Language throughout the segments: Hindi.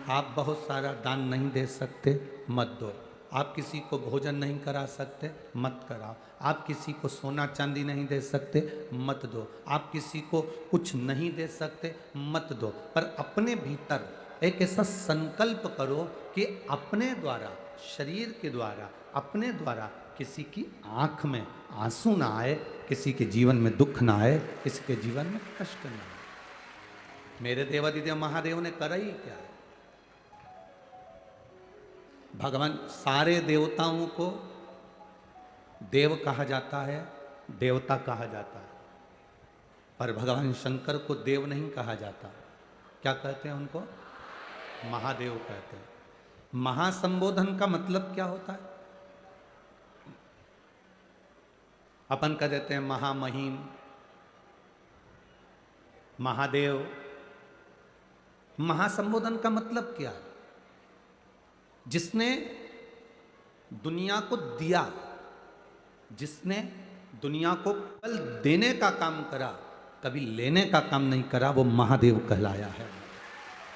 आप बहुत सारा दान नहीं दे सकते, मत दो। आप किसी को भोजन नहीं करा सकते, मत कराओ। आप किसी को सोना चांदी नहीं दे सकते, मत दो। आप किसी को कुछ नहीं दे सकते, मत दो। पर अपने भीतर एक ऐसा संकल्प करो कि अपने द्वारा, शरीर के द्वारा, अपने द्वारा किसी की आंख में आंसू ना आए, किसी के जीवन में दुख ना आए, किसी के जीवन में कष्ट ना आए। मेरे देवादिदेव महादेव ने करा ही क्या? भगवान सारे देवताओं को देव कहा जाता है, देवता कहा जाता है, पर भगवान शंकर को देव नहीं कहा जाता। क्या कहते हैं उनको? महादेव कहते हैं। महासंबोधन का मतलब क्या होता है? अपन कह देते हैं महामहिम, महादेव। महासंबोधन का मतलब क्या है? जिसने दुनिया को दिया, जिसने दुनिया को कल देने का काम करा, कभी लेने का काम नहीं करा, वो महादेव कहलाया है।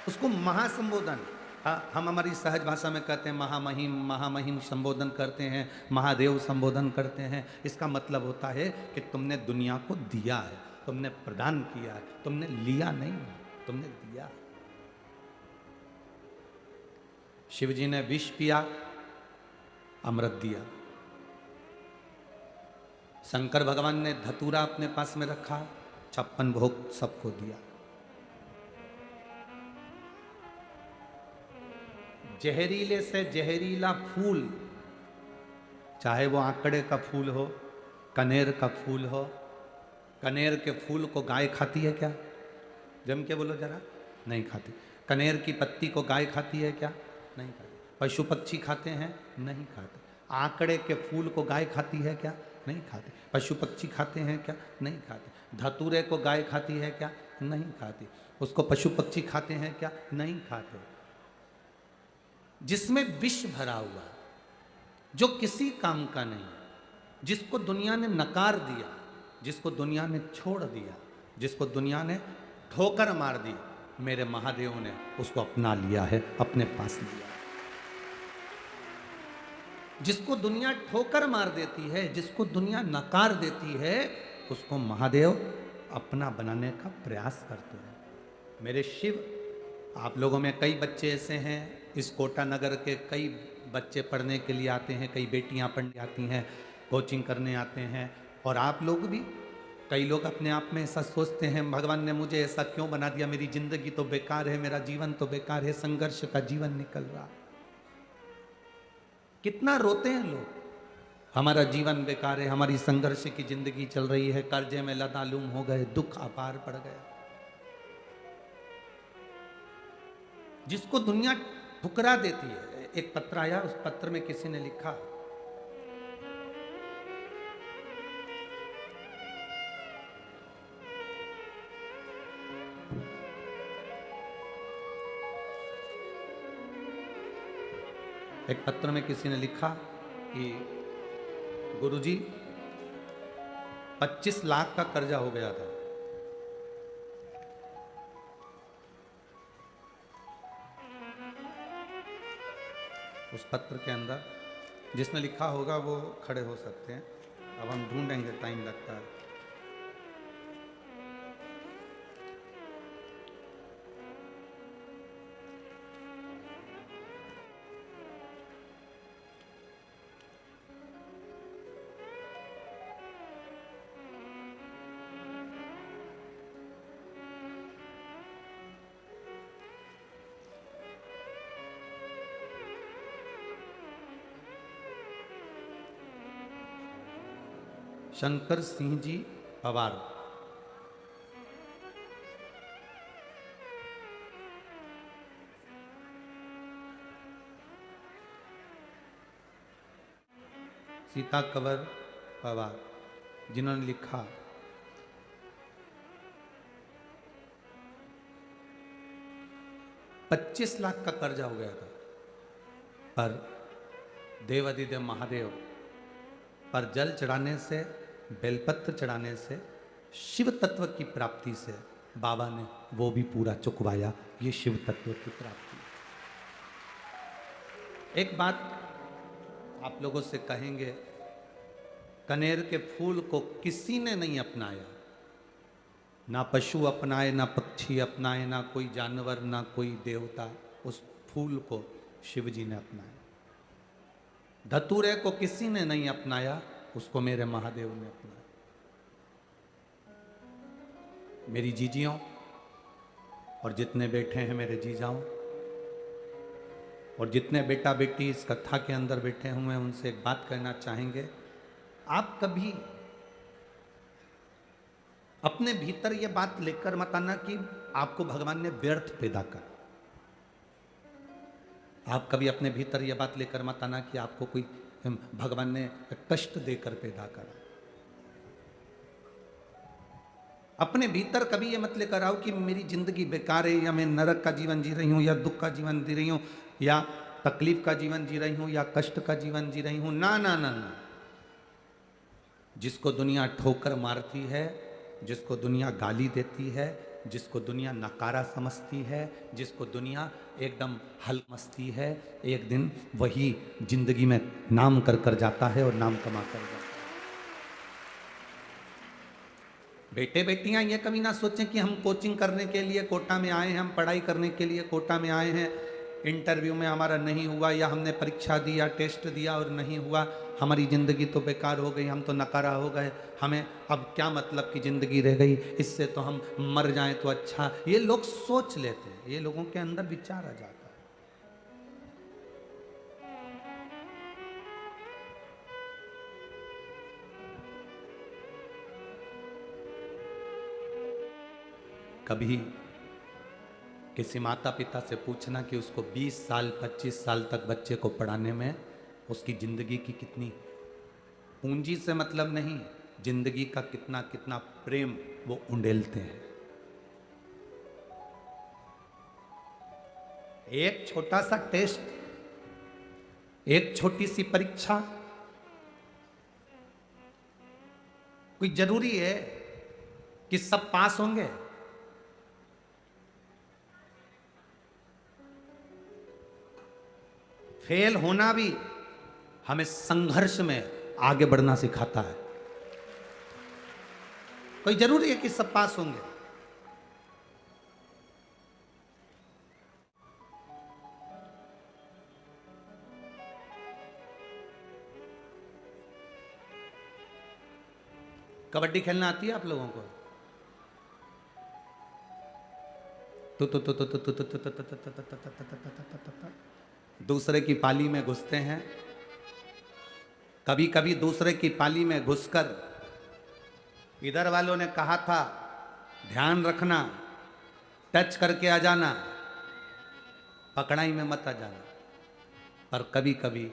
उसको महासंबोधन, हम हमारी सहज भाषा में कहते हैं महामहिम, महामहिम संबोधन करते हैं, महादेव संबोधन करते हैं। इसका मतलब होता है कि तुमने दुनिया को दिया है, तुमने प्रदान किया है, तुमने लिया नहीं है, तुमने दिया। शिव जी ने विष पिया, अमृत दिया। शंकर भगवान ने धतूरा अपने पास में रखा, 56 भोग सबको दिया। जहरीले से जहरीला फूल, चाहे वो आंकड़े का फूल हो, कनेर का फूल हो, कनेर के फूल को गाय खाती है क्या? जम के बोलो जरा। नहीं खाती। कनेर की पत्ती को गाय खाती है क्या? नहीं खाती। पशु पक्षी खाते हैं? नहीं खाते। आंकड़े के फूल को गाय खाती है क्या? नहीं खाती। पशु पक्षी खाते हैं क्या? नहीं खाते। धतूरे को गाय खाती है क्या? नहीं खाती। उसको पशु पक्षी खाते हैं क्या? नहीं खाते। जिसमें विष भरा हुआ, जो किसी काम का नहीं, जिसको दुनिया ने नकार दिया, जिसको दुनिया ने छोड़ दिया, जिसको दुनिया ने ठोकर मार दी, मेरे महादेव ने उसको अपना लिया है, अपने पास लिया। जिसको दुनिया ठोकर मार देती है, जिसको दुनिया नकार देती है, उसको महादेव अपना बनाने का प्रयास करते हैं। मेरे शिव, आप लोगों में कई बच्चे ऐसे हैं, इस कोटा नगर के कई बच्चे पढ़ने के लिए आते हैं, कई बेटियां पढ़ने आती हैं, कोचिंग करने आते हैं, और आप लोग भी, कई लोग अपने आप में ऐसा सोचते हैं, भगवान ने मुझे ऐसा क्यों बना दिया, मेरी जिंदगी तो बेकार है, मेरा जीवन तो बेकार है, संघर्ष का जीवन निकल रहा। कितना रोते हैं लोग, हमारा जीवन बेकार है, हमारी संघर्ष की जिंदगी चल रही है, कर्जे में लदालूम हो गए, दुख अपार पड़ गया। जिसको दुनिया ठुकरा देती है। एक पत्र आया, उस पत्र में किसी ने लिखा, एक पत्र में किसी ने लिखा कि गुरुजी 25 लाख का कर्जा हो गया था। उस पत्र के अंदर जिसने लिखा होगा वो खड़े हो सकते हैं, अब हम ढूंढेंगे, टाइम लगता है। शंकर सिंह जी पवार, सीता कंवर पवार, जिन्होंने लिखा, $25 लाख का कर्जा हो गया था, पर देवादिदेव महादेव पर जल चढ़ाने से, बेलपत्र चढ़ाने से, शिव तत्व की प्राप्ति से बाबा ने वो भी पूरा चुकवाया। ये शिव तत्व की प्राप्ति। एक बात आप लोगों से कहेंगे, कनेर के फूल को किसी ने नहीं अपनाया, ना पशु अपनाए, ना पक्षी अपनाए, ना कोई जानवर, ना कोई देवता। उस फूल को शिव जी ने अपनाया। धतूरे को किसी ने नहीं अपनाया, उसको मेरे महादेव ने अपनाया। मेरी जीजियों और जितने बैठे हैं मेरे जीजाओं, और जितने बेटा बेटी इस कथा के अंदर बैठे हुए हैं, उनसे एक बात कहना चाहेंगे। आप कभी अपने भीतर ये बात लेकर मत आना कि आपको भगवान ने व्यर्थ पैदा कर। आप कभी अपने भीतर ये बात लेकर मत आना कि आपको कोई भगवान ने कष्ट देकर पैदा करा। अपने भीतर कभी ये मत लेकर आओ कि मेरी जिंदगी बेकार है, या मैं नरक का जीवन जी रही हूं, या दुख का जीवन जी रही हूं, या तकलीफ का जीवन जी रही हूं, या कष्ट का जीवन जी रही हूं। ना ना ना ना। जिसको दुनिया ठोकर मारती है, जिसको दुनिया गाली देती है, जिसको दुनिया नकारा समझती है, जिसको दुनिया एकदम हल समझती है, एक दिन वही जिंदगी में नाम कर कर जाता है और नाम कमा कर जाता है। बेटे बेटियां ये कभी ना सोचें कि हम कोचिंग करने के लिए कोटा में आए हैं, हम पढ़ाई करने के लिए कोटा में आए हैं, इंटरव्यू में हमारा नहीं हुआ, या हमने परीक्षा दी या टेस्ट दिया और नहीं हुआ, हमारी ज़िंदगी तो बेकार हो गई, हम तो नकारा हो गए, हमें अब क्या मतलब की ज़िंदगी रह गई, इससे तो हम मर जाएं तो अच्छा। ये लोग सोच लेते हैं, ये लोगों के अंदर विचार आ जाता है। कभी किसी माता पिता से पूछना कि उसको 20 साल 25 साल तक बच्चे को पढ़ाने में उसकी ज़िंदगी की कितनी पूंजी से मतलब नहीं, जिंदगी का कितना कितना प्रेम वो उंडेलते हैं। एक छोटा सा टेस्ट, एक छोटी सी परीक्षा, कोई जरूरी है कि सब पास होंगे? फेल होना भी हमें संघर्ष में आगे बढ़ना सिखाता है। कोई जरूरी है कि सब पास होंगे? कबड्डी खेलना आती है आप लोगों को? दूसरे की पाली में घुसते हैं। कभी कभी दूसरे की पाली में घुसकर इधर वालों ने कहा था ध्यान रखना, टच करके आ जाना, पकड़ाई में मत आ जाना। पर कभी कभी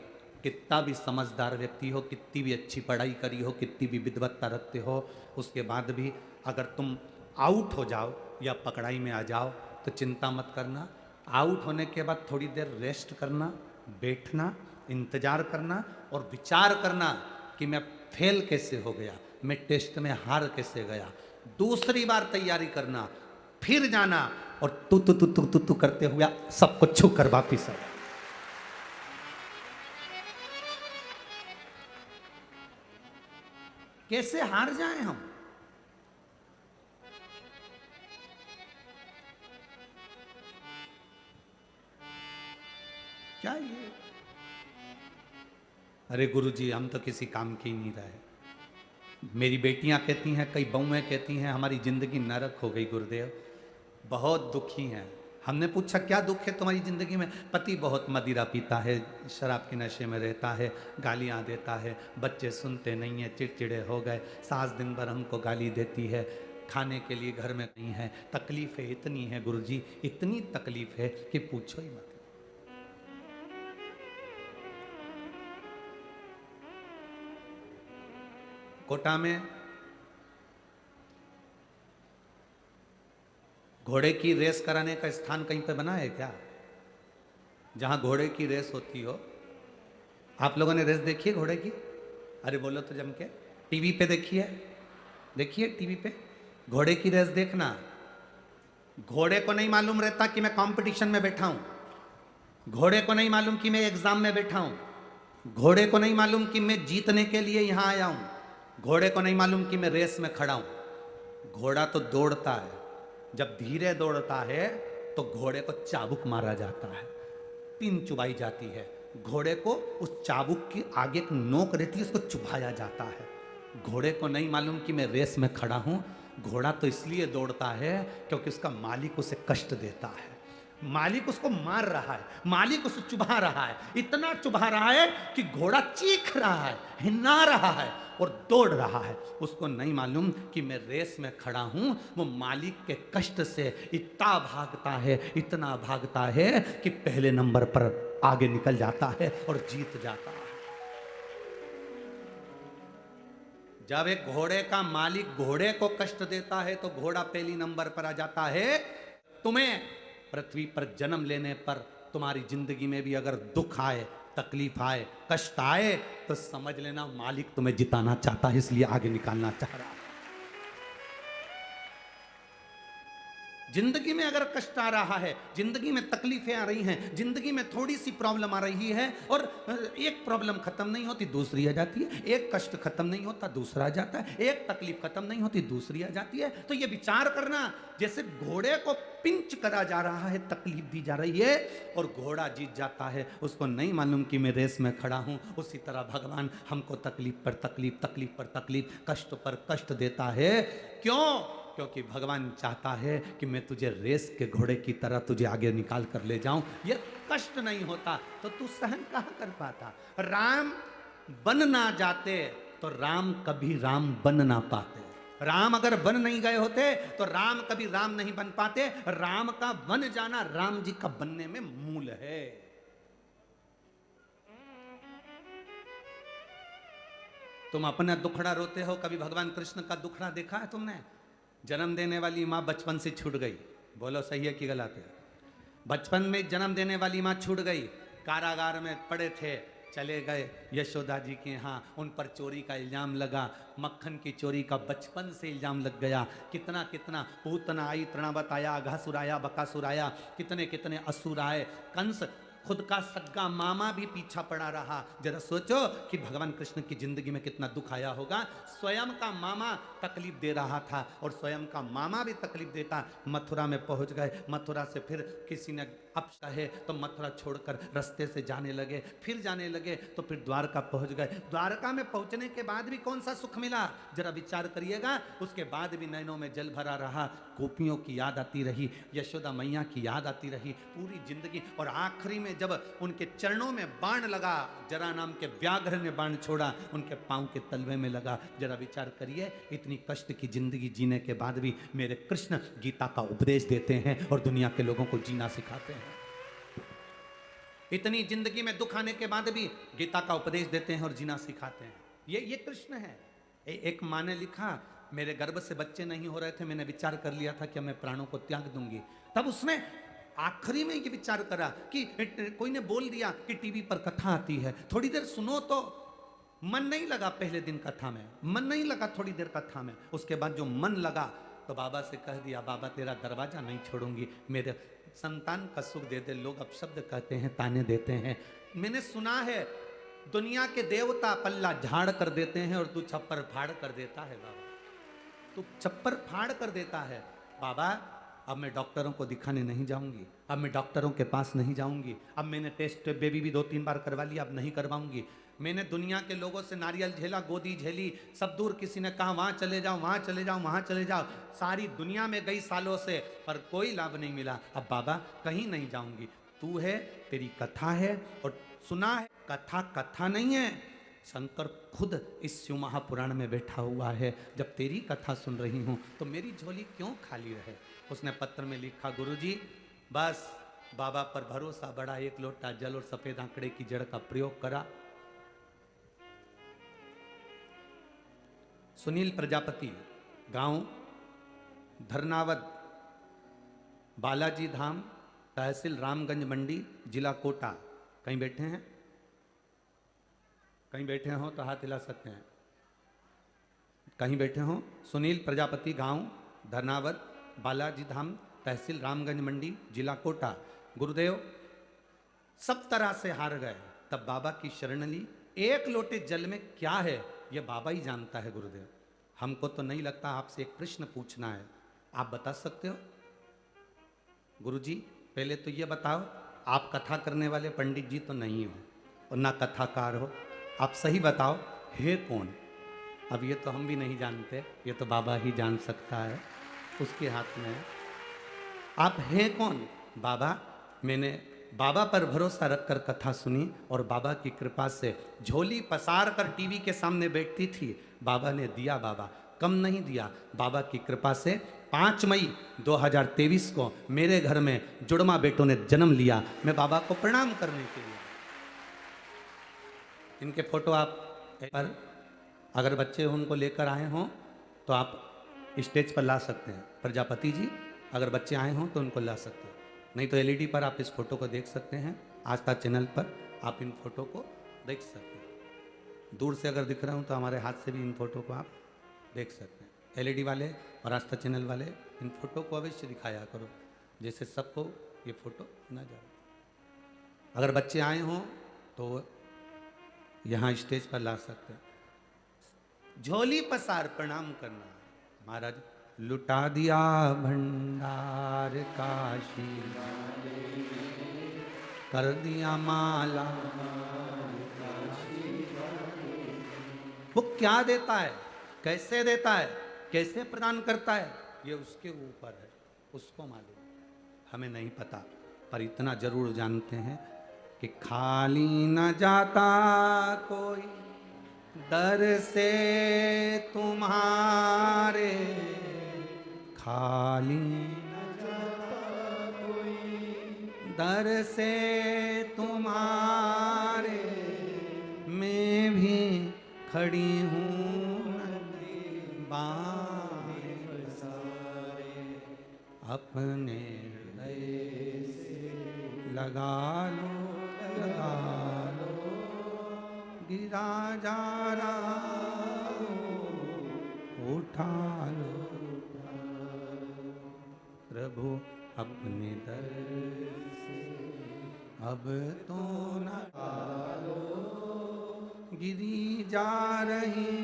कितना भी समझदार व्यक्ति हो, कितनी भी अच्छी पढ़ाई करी हो, कितनी भी विद्वत्ता रखते हो, उसके बाद भी अगर तुम आउट हो जाओ या पकड़ाई में आ जाओ तो चिंता मत करना। आउट होने के बाद थोड़ी देर रेस्ट करना, बैठना, इंतजार करना और विचार करना कि मैं फेल कैसे हो गया, मैं टेस्ट में हार कैसे गया। दूसरी बार तैयारी करना, फिर जाना और तू करते हुए सब कुछ छू कर वापिस आ। कैसे हार जाएं हम? क्या ये? अरे गुरुजी हम तो किसी काम के ही नहीं रहे। मेरी बेटियां कहती हैं, कई बहुएं कहती हैं हमारी जिंदगी नरक हो गई गुरुदेव, बहुत दुखी हैं। हमने पूछा क्या दुख है तुम्हारी जिंदगी में? पति बहुत मदिरा पीता है, शराब के नशे में रहता है, गालियां देता है, बच्चे सुनते नहीं हैं, चिड़चिड़े हो गए, सास दिन भर हमको गाली देती है, खाने के लिए घर में नहीं है, तकलीफें इतनी है गुरुजी, इतनी तकलीफ है कि पूछो ही मत। कोटा में घोड़े की रेस कराने का स्थान कहीं पे बना है क्या, जहां घोड़े की रेस होती हो? आप लोगों ने रेस देखी है घोड़े की? अरे बोलो तो जम के। टीवी पे देखिए, देखिए टीवी पे घोड़े की रेस देखना। घोड़े को नहीं मालूम रहता कि मैं कंपटीशन में बैठा हूं, घोड़े को नहीं मालूम कि मैं एग्जाम में बैठा हूं, घोड़े को नहीं मालूम कि मैं जीतने के लिए यहां आया हूं, घोड़े को नहीं मालूम कि मैं रेस में खड़ा हूं। घोड़ा तो दौड़ता है, जब धीरे दौड़ता है तो घोड़े को चाबुक मारा जाता है, पिन चुभाई जाती है, घोड़े को उस चाबुक की आगे एक नोक रहती है, उसको चुभाया जाता है। घोड़े को नहीं मालूम कि मैं रेस में खड़ा हूं। घोड़ा तो इसलिए दौड़ता है क्योंकि उसका मालिक उसे कष्ट देता है, मालिक उसको मार रहा है, मालिक उसे चुभा रहा है, इतना चुभा रहा है कि घोड़ा चीख रहा है, हिन्ना रहा है और दौड़ रहा है। उसको नहीं मालूम कि मैं रेस में खड़ा हूं। वो मालिक के कष्ट से इतना भागता है, इतना भागता है कि पहले नंबर पर आगे निकल जाता है और जीत जाता है। जब एक घोड़े का मालिक घोड़े को कष्ट देता है तो घोड़ा पहली नंबर पर आ जाता है। तुम्हें पृथ्वी पर जन्म लेने पर तुम्हारी जिंदगी में भी अगर दुख आए, तकलीफ आए, कष्ट आए तो समझ लेना मालिक तुम्हें जिताना चाहता है, इसलिए आगे निकालना चाह रहा है। जिंदगी में अगर कष्ट आ रहा है, जिंदगी में तकलीफें आ रही हैं, जिंदगी में थोड़ी सी प्रॉब्लम आ रही है और एक प्रॉब्लम खत्म नहीं होती दूसरी आ जाती है, एक कष्ट खत्म नहीं होता दूसरा आ जाता है, एक तकलीफ खत्म नहीं होती दूसरी आ जाती है। तो ये विचार करना जैसे घोड़े को पिंच करा जा रहा है, तकलीफ दी जा रही है और घोड़ा जीत जाता है। उसको नहीं मालूम कि मैं रेस में खड़ा हूं। उसी तरह भगवान हमको तकलीफ पर तकलीफ, तकलीफ पर तकलीफ, कष्ट पर कष्ट देता है। क्यों? क्योंकि भगवान चाहता है कि मैं तुझे रेस के घोड़े की तरह तुझे आगे निकाल कर ले जाऊं। ये कष्ट नहीं होता तो तू सहन कहां कर पाता। राम बन ना जाते तो राम कभी राम बन ना पाते। राम अगर बन नहीं गए होते तो राम कभी राम नहीं बन पाते। राम का बन जाना राम जी का बनने में मूल है। तुम अपना दुखड़ा रोते हो, कभी भगवान कृष्ण का दुखड़ा देखा है तुमने? जन्म देने वाली माँ बचपन से छूट गई, बोलो सही है कि गलत है? बचपन में जन्म देने वाली माँ छूट गई, कारागार में पड़े थे, चले गए यशोदा जी के यहाँ, उन पर चोरी का इल्जाम लगा, मक्खन की चोरी का बचपन से इल्जाम लग गया। कितना कितना पूतना आई, तृणावत आया, अघासुर आया, बकासुर आया, कितने कितने असुर आए। कंस खुद का सग्गा मामा भी पीछा पड़ा रहा। जरा सोचो कि भगवान कृष्ण की जिंदगी में कितना दुख आया होगा। स्वयं का मामा तकलीफ दे रहा था और स्वयं का मामा भी तकलीफ देता। मथुरा में पहुंच गए, मथुरा से फिर किसी ने अब चाहे तो मथुरा छोड़कर रास्ते से जाने लगे, फिर जाने लगे तो फिर द्वारका पहुंच गए। द्वारका में पहुंचने के बाद भी कौन सा सुख मिला, जरा विचार करिएगा। उसके बाद भी नैनों में जल भरा रहा, गोपियों की याद आती रही, यशोदा मैया की याद आती रही पूरी जिंदगी। और आखिरी में जब उनके चरणों में बाण लगा, जरा नाम के व्याघ्र ने बाण छोड़ा, उनके पांव के तलवे में लगा। जरा विचार करिए, इतनी कष्ट की जिंदगी जीने के बाद भी मेरे कृष्ण गीता का उपदेश देते हैं और दुनिया के लोगों को जीना सिखाते हैं। इतनी जिंदगी में दुख आने के बाद भी गीता का उपदेश देते हैं और जीना सिखाते हैं। ये कृष्ण है। एक माँ ने लिखा, मेरे गर्भ से बच्चे नहीं हो रहे थे, मैंने विचार कर लिया था कि मैं प्राणों को त्याग दूंगी। तब उसने आखिरी में ये विचार करा कि कोई ने बोल दिया कि टीवी पर कथा आती है, थोड़ी देर सुनो तो। मन नहीं लगा पहले दिन कथा में, मन नहीं लगा थोड़ी देर कथा में। उसके बाद जो मन लगा तो बाबा से कह दिया, बाबा तेरा दरवाजा नहीं छोड़ूंगी, मेरे संतान का सुख दे दे। लोग अपशब्द कहते हैं, ताने देते हैं। मैंने सुना है दुनिया के देवता पल्ला झाड़ कर देते हैं और तू छप्पर फाड़ कर देता है। बाबा तू छप्पर फाड़ कर देता है। बाबा अब मैं डॉक्टरों को दिखाने नहीं जाऊंगी, अब मैं डॉक्टरों के पास नहीं जाऊंगी, अब मैंने टेस्ट बेबी भी 2-3 बार करवा लिया, अब नहीं करवाऊंगी। मैंने दुनिया के लोगों से नारियल झेला, गोदी झेली, सब दूर किसी ने कहा वहाँ चले जाओ, वहाँ चले जाओ, वहाँ चले जाओ, सारी दुनिया में गई सालों से, पर कोई लाभ नहीं मिला। अब बाबा कहीं नहीं जाऊंगी, तू है, तेरी कथा है। और सुना है कथा कथा नहीं है, शंकर खुद इस शिव महापुराण में बैठा हुआ है। जब तेरी कथा सुन रही हूँ तो मेरी झोली क्यों खाली रहे। उसने पत्र में लिखा, गुरुजी बस बाबा पर भरोसा बढ़ा, 1 लोटा जल और सफेद आंकड़े की जड़ का प्रयोग करा। सुनील प्रजापति, गांव धरनावद, बालाजी धाम, तहसील रामगंज मंडी, जिला कोटा। कहीं बैठे हैं? कहीं बैठे हो तो हाथ हिला सकते हैं। कहीं बैठे हो? सुनील प्रजापति, गांव धरनावद, बालाजी धाम, तहसील रामगंज मंडी, जिला कोटा। गुरुदेव सब तरह से हार गए, तब बाबा की शरण ली। एक लोटे जल में क्या है ये बाबा ही जानता है गुरुदेव, हमको तो नहीं लगता। आपसे एक प्रश्न पूछना है, आप बता सकते हो? गुरुजी पहले तो ये बताओ, आप कथा करने वाले पंडित जी तो नहीं हो और ना कथाकार हो, आप सही बताओ है कौन? अब ये तो हम भी नहीं जानते, ये तो बाबा ही जान सकता है, उसके हाथ में है। आप हैं कौन? बाबा, मैंने बाबा पर भरोसा रखकर कथा सुनी और बाबा की कृपा से झोली पसार कर टीवी के सामने बैठती थी, बाबा ने दिया, बाबा कम नहीं दिया। बाबा की कृपा से 5 मई 2023 को मेरे घर में जुड़वा बेटों ने जन्म लिया। मैं बाबा को प्रणाम करने के लिए, इनके फोटो आप पर अगर बच्चे उनको लेकर आए हों तो आप स्टेज पर ला सकते हैं। प्रजापति जी अगर बच्चे आए हों तो उनको ला सकते हैं, नहीं तो एलईडी पर आप इस फोटो को देख सकते हैं। आस्था चैनल पर आप इन फोटो को देख सकते हैं। दूर से अगर दिख रहा हूं तो हमारे हाथ से भी इन फोटो को आप देख सकते हैं। एलईडी वाले और आस्था चैनल वाले इन फोटो को अवश्य दिखाया करो, जैसे सबको ये फोटो ना जाए। अगर बच्चे आए हों तो यहाँ स्टेज पर ला सकते हैं। झोली पसार प्रणाम करना। महाराज लुटा दिया भंडार काशी, कर दिया माला। वो क्या देता है, कैसे देता है, कैसे प्रदान करता है, ये उसके ऊपर है, उसको मालूम, हमें नहीं पता। पर इतना जरूर जानते हैं कि खाली न जाता कोई दर से तुम्हारे, खाली न जाता कोई दर से तुम्हारे, मैं भी खड़ी हूँ बाएं पसारे, अपने हृदय से लगा लो, लगा लो, गिरा जा रहा उठा लो, प्रभु अपने दर से अब तो न लो, गिरी जा रही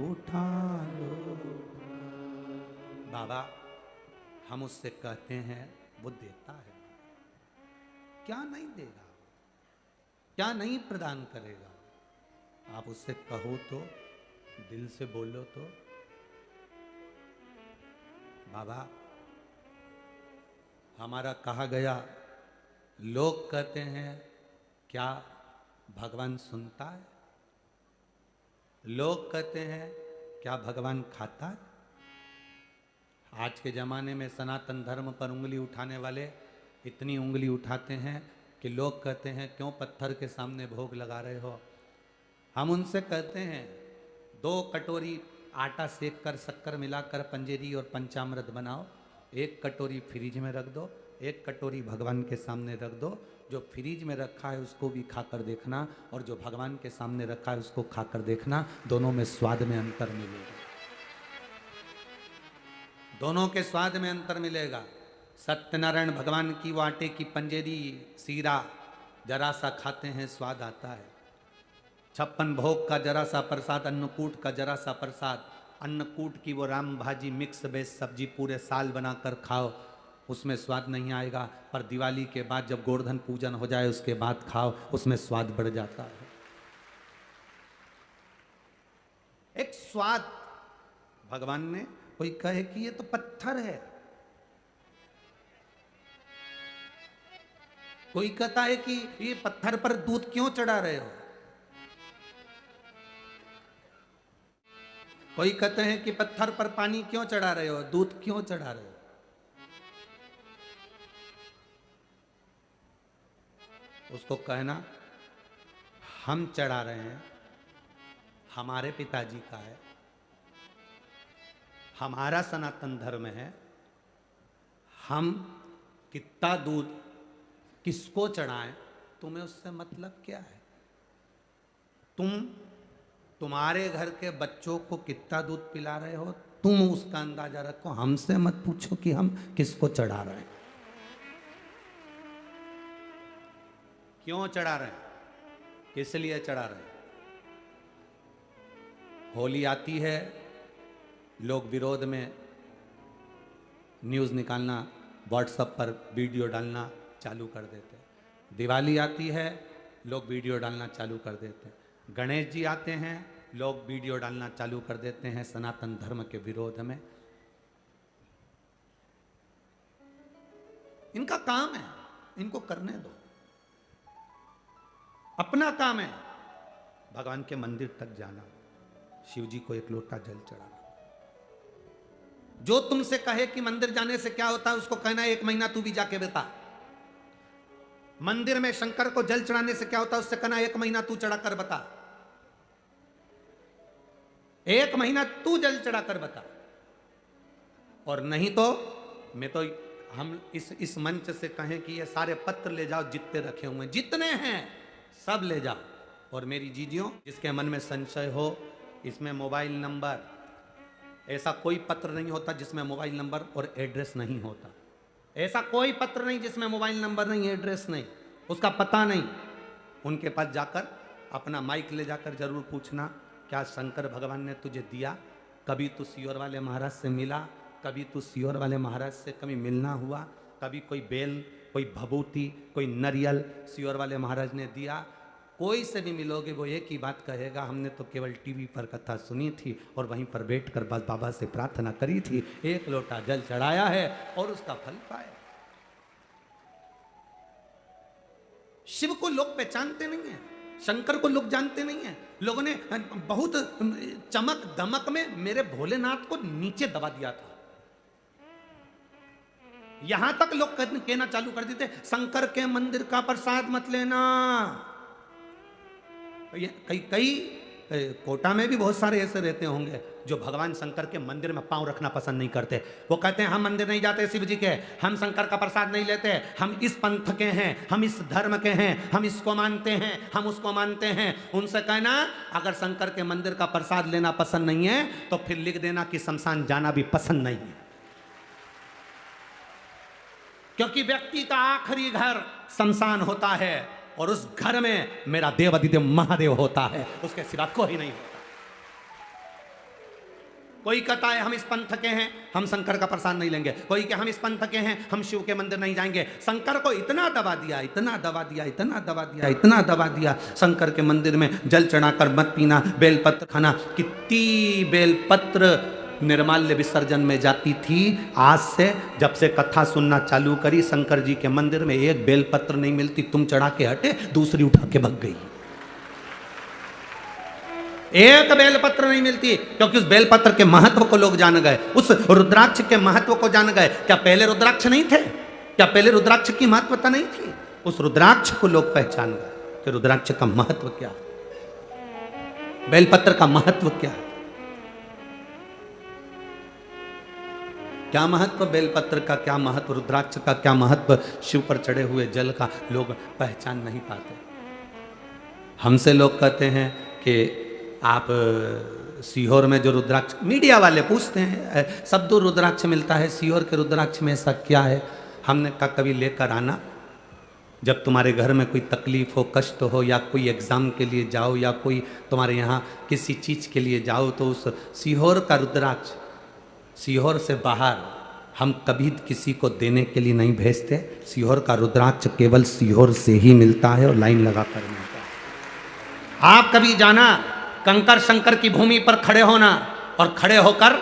उठा लो। बाबा हम उससे कहते हैं वो देता है, क्या नहीं देगा, क्या नहीं प्रदान करेगा। आप उससे कहो तो, दिल से बोलो तो, बाबा हमारा कहा गया, लोग कहते हैं क्या भगवान सुनता है, लोग कहते हैं क्या भगवान खाता है। आज के ज़माने में सनातन धर्म पर उंगली उठाने वाले इतनी उंगली उठाते हैं कि लोग कहते हैं क्यों पत्थर के सामने भोग लगा रहे हो। हम उनसे कहते हैं 2 कटोरी आटा सेक कर शक्कर मिलाकर पंजेरी और पंचामृत बनाओ, 1 कटोरी फ्रिज में रख दो, 1 कटोरी भगवान के सामने रख दो। जो फ्रिज में रखा है उसको भी खाकर देखना और जो भगवान के सामने रखा है उसको खाकर देखना, दोनों में स्वाद में अंतर मिलेगा, दोनों के स्वाद में अंतर मिलेगा। सत्यनारायण भगवान की वो आटे की पंजेरी सीरा जरा सा खाते हैं स्वाद आता है। 56 भोग का जरा सा प्रसाद, अन्नकूट का जरा सा प्रसाद, अन्नकूट की वो राम भाजी मिक्स वेज सब्जी पूरे साल बनाकर खाओ, उसमें स्वाद नहीं आएगा। पर दिवाली के बाद जब गोवर्धन पूजन हो जाए उसके बाद खाओ, उसमें स्वाद बढ़ जाता है। एक स्वाद भगवान ने, कोई कहे कि ये तो पत्थर है, कोई कहता है कि ये पत्थर पर दूध क्यों चढ़ा रहे हो, कोई कहते हैं कि पत्थर पर पानी क्यों चढ़ा रहे हो, दूध क्यों चढ़ा रहे हो। उसको कहना हम चढ़ा रहे हैं, हमारे पिताजी का है, हमारा सनातन धर्म है, हम कितना दूध किसको चढ़ाएं, तुम्हें उससे मतलब क्या है। तुम्हारे घर के बच्चों को कितना दूध पिला रहे हो, तुम उसका अंदाजा रखो, हमसे मत पूछो कि हम किसको चढ़ा रहे हैं। क्यों चढ़ा रहे हैं, किस लिए चढ़ा रहे हैं? होली आती है, लोग विरोध में न्यूज़ निकालना, व्हाट्सएप पर वीडियो डालना चालू कर देते हैं। दिवाली आती है, लोग वीडियो डालना चालू कर देते हैं। गणेश जी आते हैं, लोग वीडियो डालना चालू कर देते हैं सनातन धर्म के विरोध में। इनका काम है, इनको करने दो, अपना काम है भगवान के मंदिर तक जाना, शिव जी को एक लोटा जल चढ़ाना। जो तुमसे कहे कि मंदिर जाने से क्या होता है, उसको कहना 1 महीना तू भी जाके बता। मंदिर में शंकर को जल चढ़ाने से क्या होता है, उससे कहना 1 महीना तू चढ़ा कर बता। 1 महीना तू जल चढ़ा कर बता। और नहीं तो मैं तो हम इस मंच से कहें कि ये सारे पत्र ले जाओ, जितने रखे हुए जितने हैं सब ले जाओ। और मेरी जीजियों, जिसके मन में संशय हो, इसमें मोबाइल नंबर, ऐसा कोई पत्र नहीं होता जिसमें मोबाइल नंबर और एड्रेस नहीं होता। ऐसा कोई पत्र नहीं जिसमें मोबाइल नंबर नहीं, एड्रेस नहीं, उसका पता नहीं। उनके पास जाकर अपना माइक ले जाकर जरूर पूछना, क्या शंकर भगवान ने तुझे दिया? कभी तू सीहोर वाले महाराज से मिला? कभी तू सीहोर वाले महाराज से कभी मिलना हुआ? कभी कोई बेल, कोई भभूति, कोई नरियल सीहोर वाले महाराज ने दिया? कोई से भी मिलोगे वो एक ही बात कहेगा, हमने तो केवल टीवी पर कथा सुनी थी और वहीं पर बैठकर बस बाबा से प्रार्थना करी थी, 1 लोटा जल चढ़ाया है और उसका फल पाया। शिव को लोग पहचानते नहीं है, शंकर को लोग जानते नहीं है। लोगों ने बहुत चमक दमक में मेरे भोलेनाथ को नीचे दबा दिया था। यहां तक लोग कहना चालू कर देते, शंकर के मंदिर का प्रसाद मत लेना। कई कोटा में भी बहुत सारे ऐसे रहते होंगे जो भगवान शंकर के मंदिर में पांव रखना पसंद नहीं करते। वो कहते हैं हम मंदिर नहीं जाते शिव जी के, हम शंकर का प्रसाद नहीं लेते, हम इस पंथ के हैं, हम इस धर्म के हैं, हम इसको मानते हैं, हम उसको मानते हैं। उनसे कहना, अगर शंकर के मंदिर का प्रसाद लेना पसंद नहीं है तो फिर लिख देना कि शमशान जाना भी पसंद नहीं है। क्योंकि व्यक्ति का आखिरी घर शमशान होता है और उस घर में मेरा देव अधिदेव महादेव होता है, उसके सिवा कोई नहीं होता। कोई कहता है हम इस पंथ के हैं, हम शंकर का प्रसाद नहीं लेंगे। कोई कि हम इस पंथ के हैं, हम शिव के मंदिर नहीं जाएंगे। शंकर को इतना दबा दिया, इतना दबा दिया, इतना दबा दिया, इतना दबा दिया, शंकर के मंदिर में जल चढ़ाकर मत पीना, बेलपत्र खाना। कितनी बेलपत्र निर्माल्य विसर्जन में जाती थी। आज से जब से कथा सुनना चालू करी, शंकर जी के मंदिर में एक बेलपत्र नहीं मिलती। तुम चढ़ा के हटे, दूसरी उठा के भग गई। एक बेलपत्र नहीं मिलती, क्योंकि उस बेलपत्र के महत्व को लोग जान गए, उस रुद्राक्ष के महत्व को जान गए। क्या पहले रुद्राक्ष नहीं थे? क्या पहले रुद्राक्ष की महत्वता नहीं थी? उस रुद्राक्ष को लोग पहचान गए कि रुद्राक्ष का महत्व क्या है, बेलपत्र का महत्व क्या है। क्या महत्व बेलपत्र का, क्या महत्व रुद्राक्ष का, क्या महत्व शिव पर चढ़े हुए जल का, लोग पहचान नहीं पाते। हमसे लोग कहते हैं कि आप सीहोर में जो रुद्राक्ष, मीडिया वाले पूछते हैं सब दूर रुद्राक्ष मिलता है, सीहोर के रुद्राक्ष में ऐसा क्या है? हमने कहा कभी लेकर आना, जब तुम्हारे घर में कोई तकलीफ हो, कष्ट हो, या कोई एग्ज़ाम के लिए जाओ, या कोई तुम्हारे यहाँ किसी चीज़ के लिए जाओ, तो उस सीहोर का रुद्राक्ष, सीहोर से बाहर हम कभी किसी को देने के लिए नहीं भेजते। सीहोर का रुद्राक्ष केवल सीहोर से ही मिलता है और लाइन लगा कर मिलता है। आप कभी जाना, कंकर शंकर की भूमि पर खड़े होना और खड़े होकर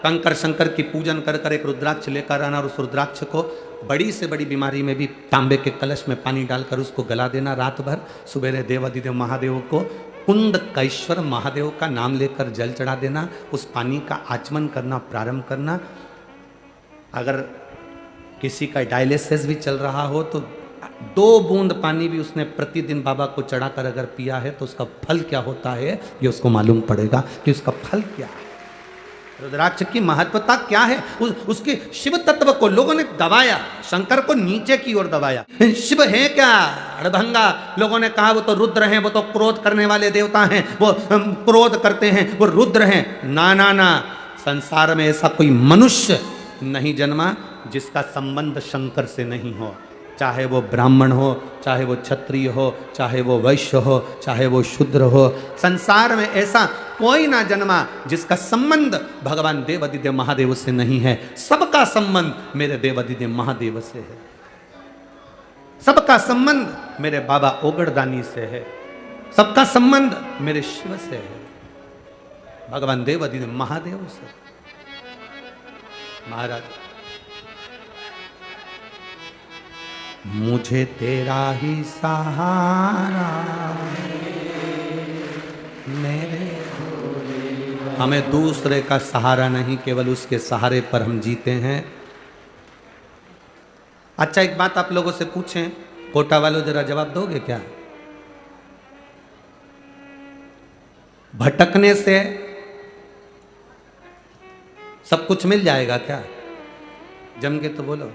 कंकर शंकर की पूजन कर कर एक रुद्राक्ष लेकर आना, और उस रुद्राक्ष को बड़ी से बड़ी बीमारी में भी तांबे के कलश में पानी डालकर उसको गला देना रात भर। सुबेरे देवाधिदेव महादेव को, कुंद कैश्वर महादेव का नाम लेकर जल चढ़ा देना, उस पानी का आचमन करना प्रारंभ करना। अगर किसी का डायलिसिस भी चल रहा हो तो 2 बूंद पानी भी उसने प्रतिदिन बाबा को चढ़ाकर अगर पिया है तो उसका फल क्या होता है ये उसको मालूम पड़ेगा कि उसका फल क्या है। रुद्राक्ष की महत्वता क्या है, उसके शिव तत्व को लोगों ने दबाया, शंकर को नीचे की ओर दबाया। शिव है क्या? अड़भंगा लोगों ने कहा वो तो रुद्र हैं, वो तो क्रोध करने वाले देवता हैं, वो क्रोध करते हैं, वो रुद्र हैं। ना ना ना, संसार में ऐसा कोई मनुष्य नहीं जन्मा जिसका संबंध शंकर से नहीं हो। चाहे वो ब्राह्मण हो, चाहे वो क्षत्रिय हो, चाहे वो वैश्य हो, चाहे वो शूद्र हो। संसार में ऐसा कोई ना जन्मा जिसका संबंध भगवान देवादिदेव महादेव से नहीं है। सबका संबंध मेरे देवादिदेव महादेव से है। सबका संबंध मेरे बाबा ओगड़दानी से है। सबका संबंध मेरे शिव से है, भगवान देवादिदेव महादेव से। महाराज, मुझे तेरा ही सहारा मेरे, हमें दूसरे का सहारा नहीं, केवल उसके सहारे पर हम जीते हैं। अच्छा, एक बात आप लोगों से पूछें, कोटा वालों जरा जवाब दोगे क्या? भटकने से सब कुछ मिल जाएगा क्या? जम के तो बोलो।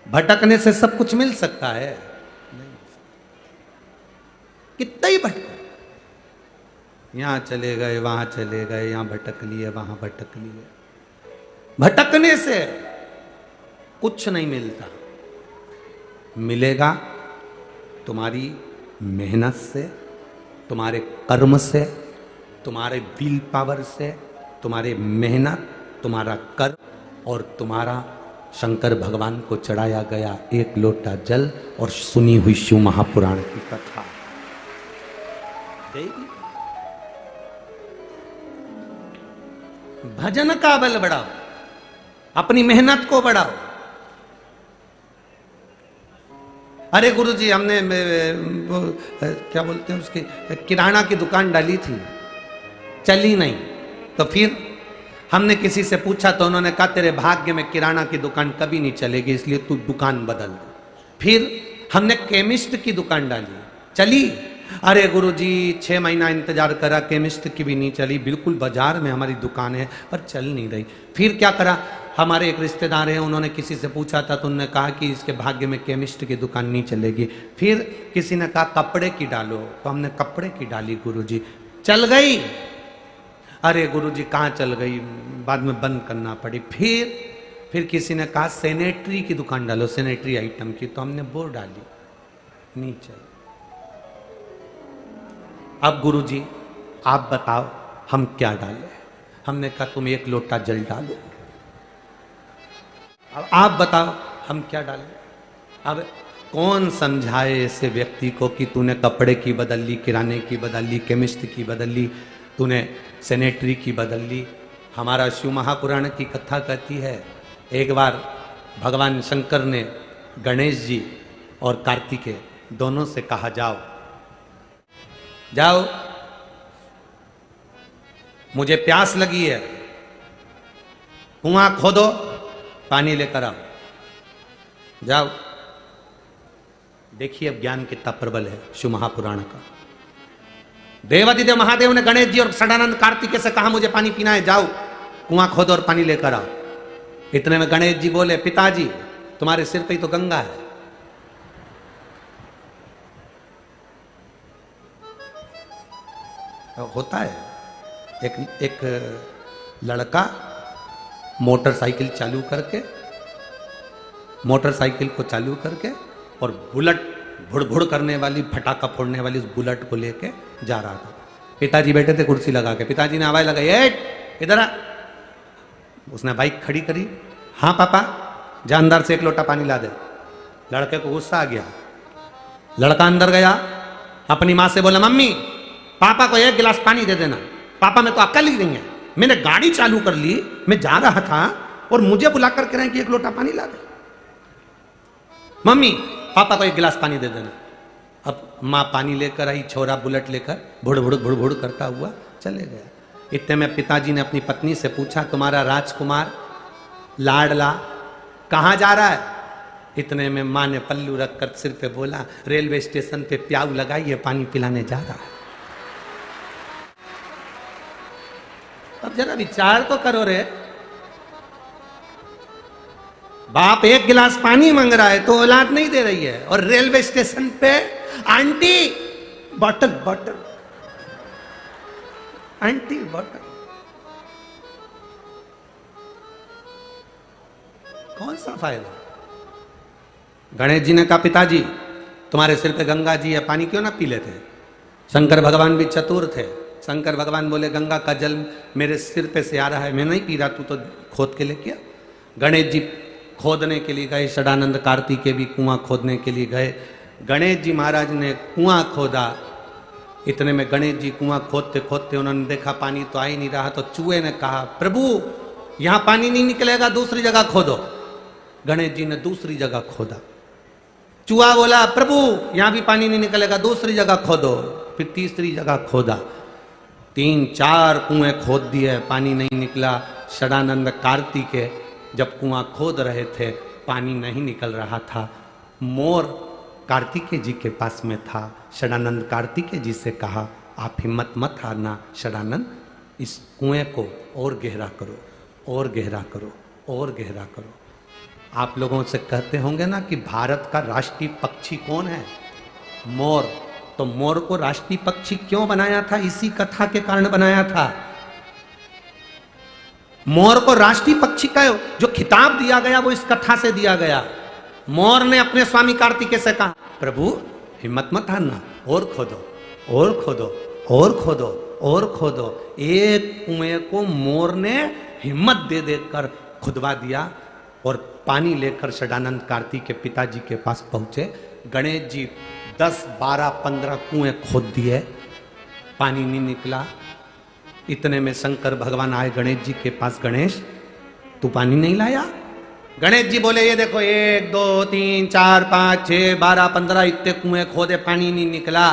भटकने से सब कुछ मिल सकता है? नहीं। कितना ही भटक, यहां चले गए, वहां चले गए, यहां भटक लिए, वहां भटक लिए। भटकने से कुछ नहीं मिलता। मिलेगा तुम्हारी मेहनत से, तुम्हारे कर्म से, तुम्हारे विल पावर से, तुम्हारे मेहनत, तुम्हारा कर्म और तुम्हारा शंकर भगवान को चढ़ाया गया एक लोटा जल और सुनी हुई शिव महापुराण की कथा देगी। भजन का बल बढ़ाओ, अपनी मेहनत को बढ़ाओ। अरे गुरुजी, हमने वो क्या बोलते हैं उसकी, किराना की दुकान डाली थी, चली नहीं। तो फिर हमने किसी से पूछा तो उन्होंने कहा तेरे भाग्य में किराना की दुकान कभी नहीं चलेगी, इसलिए तू दुकान बदल दे। फिर हमने केमिस्ट की दुकान डाली, चली। अरे गुरुजी 6 महीना इंतजार करा, केमिस्ट की भी नहीं चली। बिल्कुल बाजार में हमारी दुकान है पर चल नहीं रही। फिर क्या करा, हमारे एक रिश्तेदार हैं, उन्होंने किसी से पूछा था तो उन्होंने कहा कि इसके भाग्य में केमिस्ट की दुकान नहीं चलेगी। फिर किसी ने कहा कपड़े की डालो, तो हमने कपड़े की डाली, गुरुजी चल गई। अरे गुरुजी कहाँ चल गई, बाद में बंद करना पड़ी। फिर किसी ने कहा सैनिटरी की दुकान डालो, सैनिटरी आइटम की, तो हमने वो डाली, नहीं चली। अब गुरुजी आप बताओ हम क्या डालें? हमने कहा तुम एक लोटा जल डालो। अब आप बताओ हम क्या डालें? अब कौन समझाए ऐसे व्यक्ति को कि तूने कपड़े की बदल ली, किराने की बदल ली, केमिस्ट की बदल ली, तूने सैनिटरी की बदल ली। हमारा शिव महापुराण की कथा कहती है, एक बार भगवान शंकर ने गणेश जी और कार्तिकेय दोनों से कहा जाओ जाओ, मुझे प्यास लगी है, कुआं खोदो, पानी लेकर आओ, जाओ। देखिए अब ज्ञान कितना प्रबल है शिव महापुराण का। देवादिदेव महादेव ने गणेश जी और सदानंद कार्तिकेय से कहा मुझे पानी पीना है, जाओ कुआं खोदो और पानी लेकर आओ। इतने में गणेश जी बोले पिताजी तुम्हारे सिर पे ही तो गंगा है। होता है एक लड़का मोटरसाइकिल को चालू करके और बुलेट भुड़ करने वाली, फटाका फोड़ने वाली उस बुलेट को लेके जा रहा था। पिताजी बैठे थे कुर्सी लगा के, पिताजी ने आवाज लगाई, इधर आ। उसने बाइक खड़ी करी, हाँ पापा जा अंदर से एक लोटा पानी ला दे। लड़के को गुस्सा आ गया, लड़का अंदर गया, अपनी माँ से बोला मम्मी पापा को एक गिलास पानी दे देना। पापा में तो अकल ही नहीं है, मैंने गाड़ी चालू कर ली, मैं जा रहा था और मुझे बुला कर कह रहे हैं कि एक लोटा पानी ला दे। मम्मी पापा को एक गिलास पानी दे देना। अब माँ पानी लेकर आई, छोरा बुलेट लेकर भुड़ करता हुआ चले गया। इतने में पिताजी ने अपनी पत्नी से पूछा तुम्हारा राजकुमार लाडला कहाँ जा रहा है? इतने में माँ ने पल्लू रखकर सिर पे बोला रेलवे स्टेशन पे प्याऊ लगाइए, पानी पिलाने जा रहा है। अब जरा विचार तो करो रे, बाप एक गिलास पानी मांग रहा है तो औलाद नहीं दे रही है, और रेलवे स्टेशन पे आंटी बॉटल आंटी बॉटल। कौन सा फायदा? गणेश जी ने कहा पिताजी तुम्हारे सिर पे गंगा जी है, पानी क्यों ना पी लेते। शंकर भगवान भी चतुर थे। शंकर भगवान बोले गंगा का जल मेरे सिर पे से आ रहा है, मैं नहीं पी रहा, तू तो खोद के लेके आ। गणेश जी खोदने के लिए गए, षडानंद कार्तिकेय भी कुआं खोदने के लिए गए। गणेश जी महाराज ने कुआं खोदा। इतने में गणेश जी कुआं खोदते खोदते उन्होंने देखा पानी तो आ ही नहीं रहा, तो चूहे ने कहा प्रभु यहां पानी नहीं निकलेगा, दूसरी जगह खोदो। गणेश जी ने दूसरी जगह खोदा। चूहा बोला प्रभु यहां भी पानी नहीं निकलेगा, दूसरी जगह खोदो। फिर तीसरी जगह खोदा। 3-4 कुएं खोद दिए, पानी नहीं निकला। षडानंद कार्तिकेय जब कुआं खोद रहे थे, पानी नहीं निकल रहा था। मोर कार्तिकेय जी के पास में था। षडानंद कार्तिकेय जी से कहा आप हिम्मत मत हारना षडानंद, इस कुएं को और गहरा करो, और गहरा करो, और गहरा करो। आप लोगों से कहते होंगे ना कि भारत का राष्ट्रीय पक्षी कौन है? मोर। तो मोर को राष्ट्रीय पक्षी क्यों बनाया था? इसी कथा के कारण बनाया था। मोर को राष्ट्रीय पक्षी का जो खिताब दिया गया वो इस कथा से दिया गया। मोर ने अपने स्वामी कार्तिकेय से कहा प्रभु हिम्मत मत हारना, और खोदो, और खोदो, और खोदो, और खोदो। एक कुएं को मोर ने हिम्मत दे देकर खुदवा दिया और पानी लेकर षडानंद कार्तिकेय पिताजी के पास पहुंचे। गणेश जी 10, 12, 15 कुएं खोद दिए, पानी नहीं निकला। इतने में शंकर भगवान आए गणेश जी के पास, गणेश तू पानी नहीं लाया? गणेश जी बोले ये देखो 1, 2, 3, 4, 5, 6, 12, 15 इतने कुएं खोदे, पानी नहीं निकला।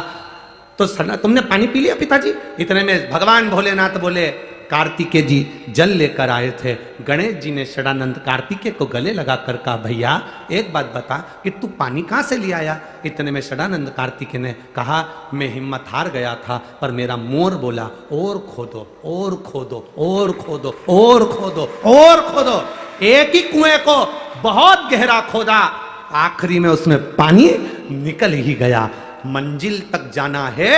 तो तुमने पानी पी लिया पिताजी? इतने में भगवान भोलेनाथ बोले कार्तिकेय जी जल लेकर आए थे। गणेश जी ने षडानंद कार्तिकेय को गले लगा कर कहा भैया एक बात बता कि तू पानी कहां से ले आया? इतने में षडानंद कार्तिकेय ने कहा मैं हिम्मत हार गया था, पर मेरा मोर बोला और खोदो, और खोदो, और खोदो, और खोदो, और खोदो। एक ही कुएं को बहुत गहरा खोदा, आखिरी में उसमें पानी निकल ही गया। मंजिल तक जाना है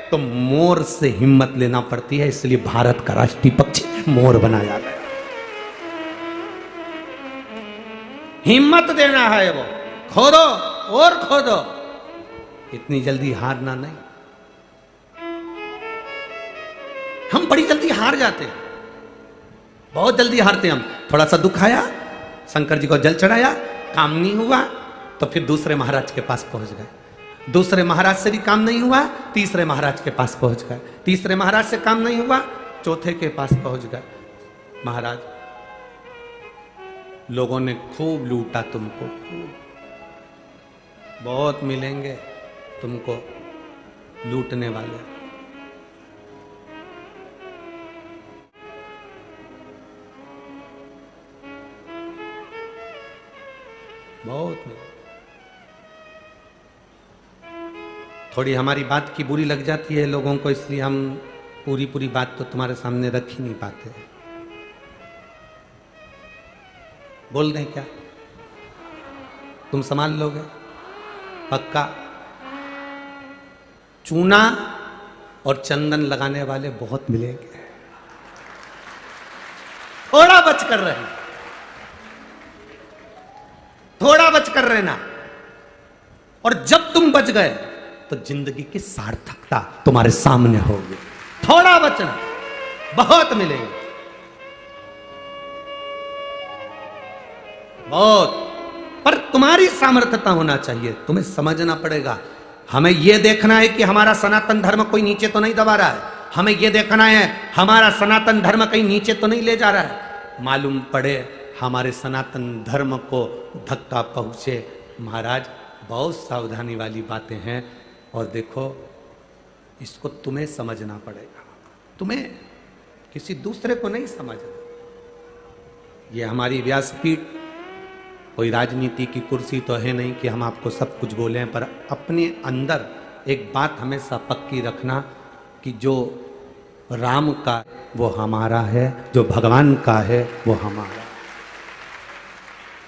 तो मोर से हिम्मत लेना पड़ती है, इसलिए भारत का राष्ट्रीय पक्षी मोर बनाया गया। हिम्मत देना है, वो खोदो और खोदो, इतनी जल्दी हारना नहीं। हम बड़ी जल्दी हार जाते हैं, बहुत जल्दी हारते हैं हम। थोड़ा सा दुख आया, शंकर जी को जल चढ़ाया, काम नहीं हुआ तो फिर दूसरे महाराज के पास पहुंच गए। दूसरे महाराज से भी काम नहीं हुआ, तीसरे महाराज के पास पहुंच गए। तीसरे महाराज से काम नहीं हुआ, चौथे के पास पहुंच गए। महाराज लोगों ने खूब लूटा तुमको, खूब, बहुत मिलेंगे तुमको लूटने वाले। बहुत मिले। थोड़ी हमारी बात की बुरी लग जाती है लोगों को, इसलिए हम पूरी बात तो तुम्हारे सामने रख ही नहीं पाते। बोल दें क्या? तुम संभाल लोगे? पक्का? चूना और चंदन लगाने वाले बहुत मिलेंगे, थोड़ा बच कर रहना, थोड़ा बच कर रहना। और जब तुम बच गए तो जिंदगी की सार्थकता तुम्हारे सामने होगी। थोड़ा बचना, बहुत मिलेंगे, बहुत। पर तुम्हारी सामर्थ्यता होना चाहिए, तुम्हें समझना पड़ेगा। हमें यह देखना है कि हमारा सनातन धर्म कोई नीचे तो नहीं दबा रहा है। हमें यह देखना है हमारा सनातन धर्म कहीं नीचे तो नहीं ले जा रहा है। मालूम पड़े हमारे सनातन धर्म को धक्का पहुंचे, महाराज बहुत सावधानी वाली बातें हैं। और देखो इसको तुम्हें समझना पड़ेगा, तुम्हें किसी दूसरे को नहीं समझना। ये हमारी व्यासपीठ कोई राजनीति की कुर्सी तो है नहीं कि हम आपको सब कुछ बोलें, पर अपने अंदर एक बात हमेशा पक्की रखना कि जो राम का वो हमारा है, जो भगवान का है वो हमारा।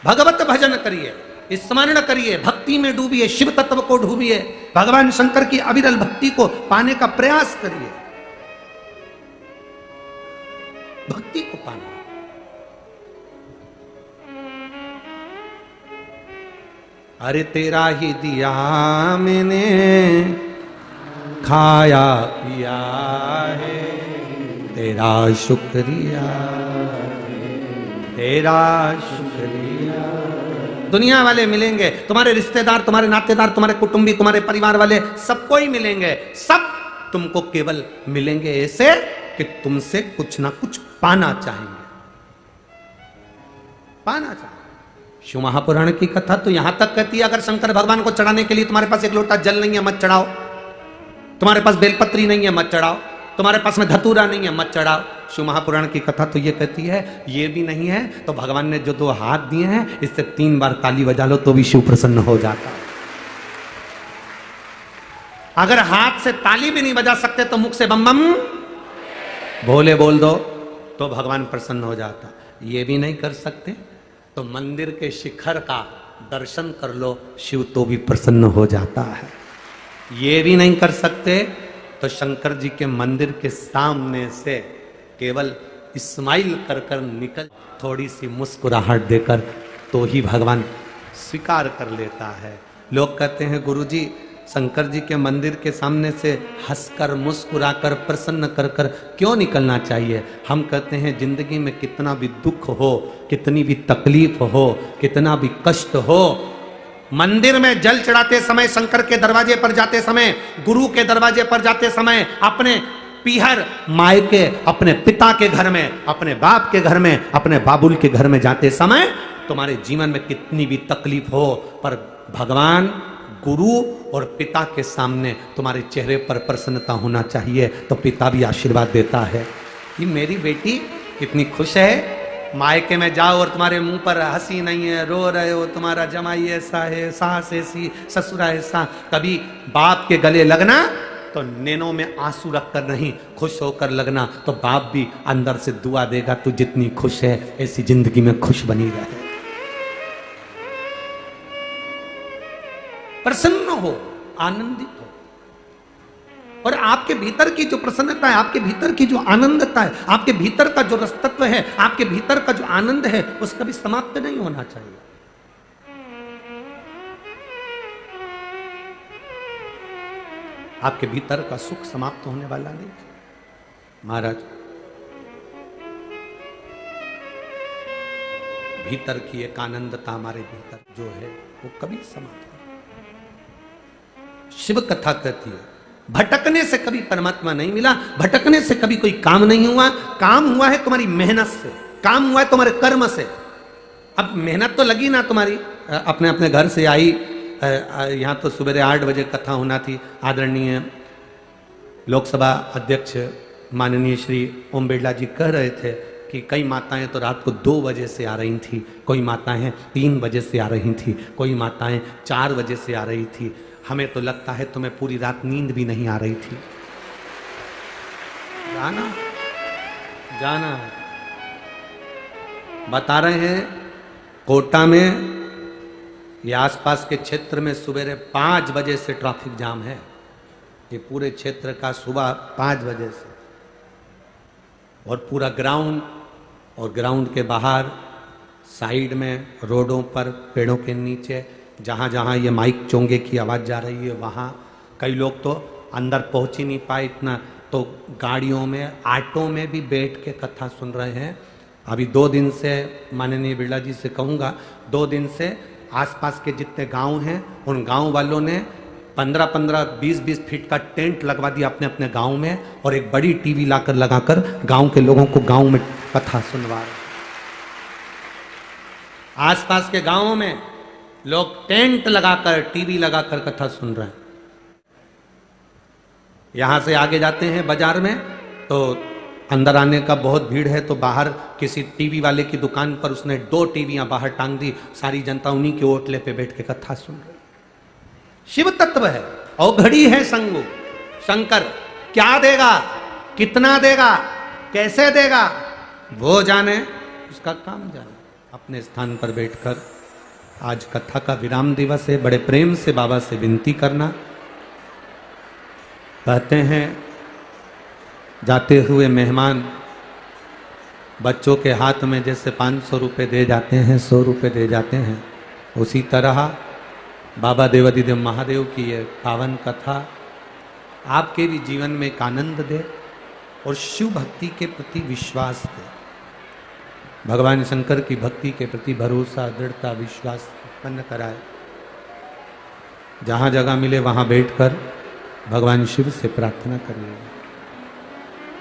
भगवत भजन करिए, स्मरण करिए, भक्ति में डूबिए, शिव तत्व को डूबिए, भगवान शंकर की अविरल भक्ति को पाने का प्रयास करिए। भक्ति को पाना, अरे तेरा ही दिया मैंने खाया पिया है, तेरा शुक्रिया, तेरा शुक्रिया। दुनिया वाले मिलेंगे, तुम्हारे रिश्तेदार, तुम्हारे नातेदार, तुम्हारे कुटुंबी, तुम्हारे परिवार वाले, सबको ही मिलेंगे। सब तुमको केवल मिलेंगे ऐसे कि तुमसे कुछ ना कुछ पाना चाहेंगे, पाना चाहेंगे। शिव महापुराण की कथा तो यहां तक कहती है, अगर शंकर भगवान को चढ़ाने के लिए तुम्हारे पास एक लोटा जल नहीं है, मत चढ़ाओ। तुम्हारे पास बेलपत्री नहीं है, मत चढ़ाओ। तुम्हारे पास में धतूरा नहीं है, मत चढ़ाओ। शिव महापुराण की कथा तो ये कहती है, ये भी नहीं है तो भगवान ने जो 2 हाथ दिए हैं, इससे 3 बार ताली बजा लो तो भी शिव प्रसन्न हो जाता है। अगर हाथ से ताली भी नहीं बजा सकते तो मुख से बम बम भोले बोल दो तो भगवान प्रसन्न हो जाता। ये भी नहीं कर सकते तो मंदिर के शिखर का दर्शन कर लो, शिव तो भी प्रसन्न हो जाता है। ये भी नहीं कर सकते तो शंकर जी के मंदिर के सामने से केवल स्माइल कर कर निकल, थोड़ी सी मुस्कुराहट देकर, तो ही भगवान स्वीकार कर लेता है। लोग कहते हैं गुरुजी शंकर जी के मंदिर के सामने से हंसकर मुस्कुराकर प्रसन्न कर कर क्यों निकलना चाहिए? हम कहते हैं जिंदगी में कितना भी दुख हो, कितनी भी तकलीफ हो, कितना भी कष्ट हो, मंदिर में जल चढ़ाते समय, शंकर के दरवाजे पर जाते समय, गुरु के दरवाजे पर जाते समय, अपने पीहर मायके, अपने पिता के घर में, अपने बाप के घर में, अपने बाबुल के घर में जाते समय तुम्हारे जीवन में कितनी भी तकलीफ हो, पर भगवान गुरु और पिता के सामने तुम्हारे चेहरे पर प्रसन्नता होना चाहिए। तो पिता भी आशीर्वाद देता है कि मेरी बेटी कितनी खुश है। मायके में जाओ और तुम्हारे मुंह पर हंसी नहीं है, रो रहे हो, तुम्हारा जमाई ऐसा है, सास ऐसी, ससुरा ऐसा। कभी बाप के गले लगना तो नैनों में आंसू रखकर नहीं, खुश होकर लगना, तो बाप भी अंदर से दुआ देगा, तू जितनी खुश है ऐसी जिंदगी में खुश बनी रहे, प्रसन्न हो, आनंदित हो। और आपके भीतर की जो प्रसन्नता है, आपके भीतर की जो आनंदता है, आपके भीतर का जो रसतत्व है, आपके भीतर का जो आनंद है, उसका भी समाप्त नहीं होना चाहिए। आपके भीतर का सुख समाप्त होने वाला नहीं। महाराज, भीतर की एक आनंदता हमारे भीतर जो है वो कभी समाप्त नहीं। शिव कथा कहती है, भटकने से कभी परमात्मा नहीं मिला, भटकने से कभी कोई काम नहीं हुआ। काम हुआ है तुम्हारी मेहनत से, काम हुआ है तुम्हारे कर्म से। अब मेहनत तो लगी ना तुम्हारी, अपने अपने घर से आई, यहाँ तो सुबह 8 बजे कथा होना थी। आदरणीय लोकसभा अध्यक्ष माननीय श्री ओम बिरला जी कह रहे थे कि कई माताएं तो रात को 2 बजे से आ रही थी, कोई माताएं 3 बजे से आ रही थी, कोई माताएं 4 बजे से आ रही थी। हमें तो लगता है तुम्हें पूरी रात नींद भी नहीं आ रही थी। जाना जाना बता रहे हैं, कोटा में या आसपास के क्षेत्र में सुबह 5 बजे से ट्रैफिक जाम है। ये पूरे क्षेत्र का सुबह 5 बजे से, और पूरा ग्राउंड, और ग्राउंड के बाहर साइड में, रोडों पर, पेड़ों के नीचे, जहाँ जहाँ ये माइक चोंगे की आवाज़ जा रही है वहाँ कई लोग तो अंदर पहुँच ही नहीं पाए इतना, तो गाड़ियों में, ऑटो में भी बैठ के कथा सुन रहे हैं। अभी 2 दिन से माननीय बिरला जी से कहूँगा, 2 दिन से आसपास के जितने गांव हैं उन गांव वालों ने 15-15, 20-20 फीट का टेंट लगवा दिया अपने अपने गांव में, और एक बड़ी टीवी लाकर लगाकर गांव के लोगों को गांव में कथा सुनवा रहे। आसपास के गांवों में लोग टेंट लगाकर, टीवी लगाकर कथा सुन रहे हैं। यहां से आगे जाते हैं बाजार में तो अंदर आने का बहुत भीड़ है, तो बाहर किसी टीवी वाले की दुकान पर उसने 2 टीवियां बाहर टांग दी, सारी जनता उन्हीं के ओटले पे बैठ के कथा सुन रही। शिव तत्व है, औघड़ी है संगु। शंकर क्या देगा, कितना देगा, कैसे देगा, वो जाने, उसका काम जाने। अपने स्थान पर बैठकर, आज कथा का विराम दिवस है, बड़े प्रेम से बाबा से विनती करना। कहते हैं जाते हुए मेहमान बच्चों के हाथ में जैसे 500 रुपये दे जाते हैं, 100 रुपये दे जाते हैं, उसी तरह बाबा देवाधिदेव महादेव की ये पावन कथा आपके भी जीवन में एक आनंद दे और शिव भक्ति के प्रति विश्वास दे, भगवान शंकर की भक्ति के प्रति भरोसा, दृढ़ता, विश्वास उत्पन्न कराए। जहाँ जगह मिले वहाँ बैठकर भगवान शिव से प्रार्थना करिए।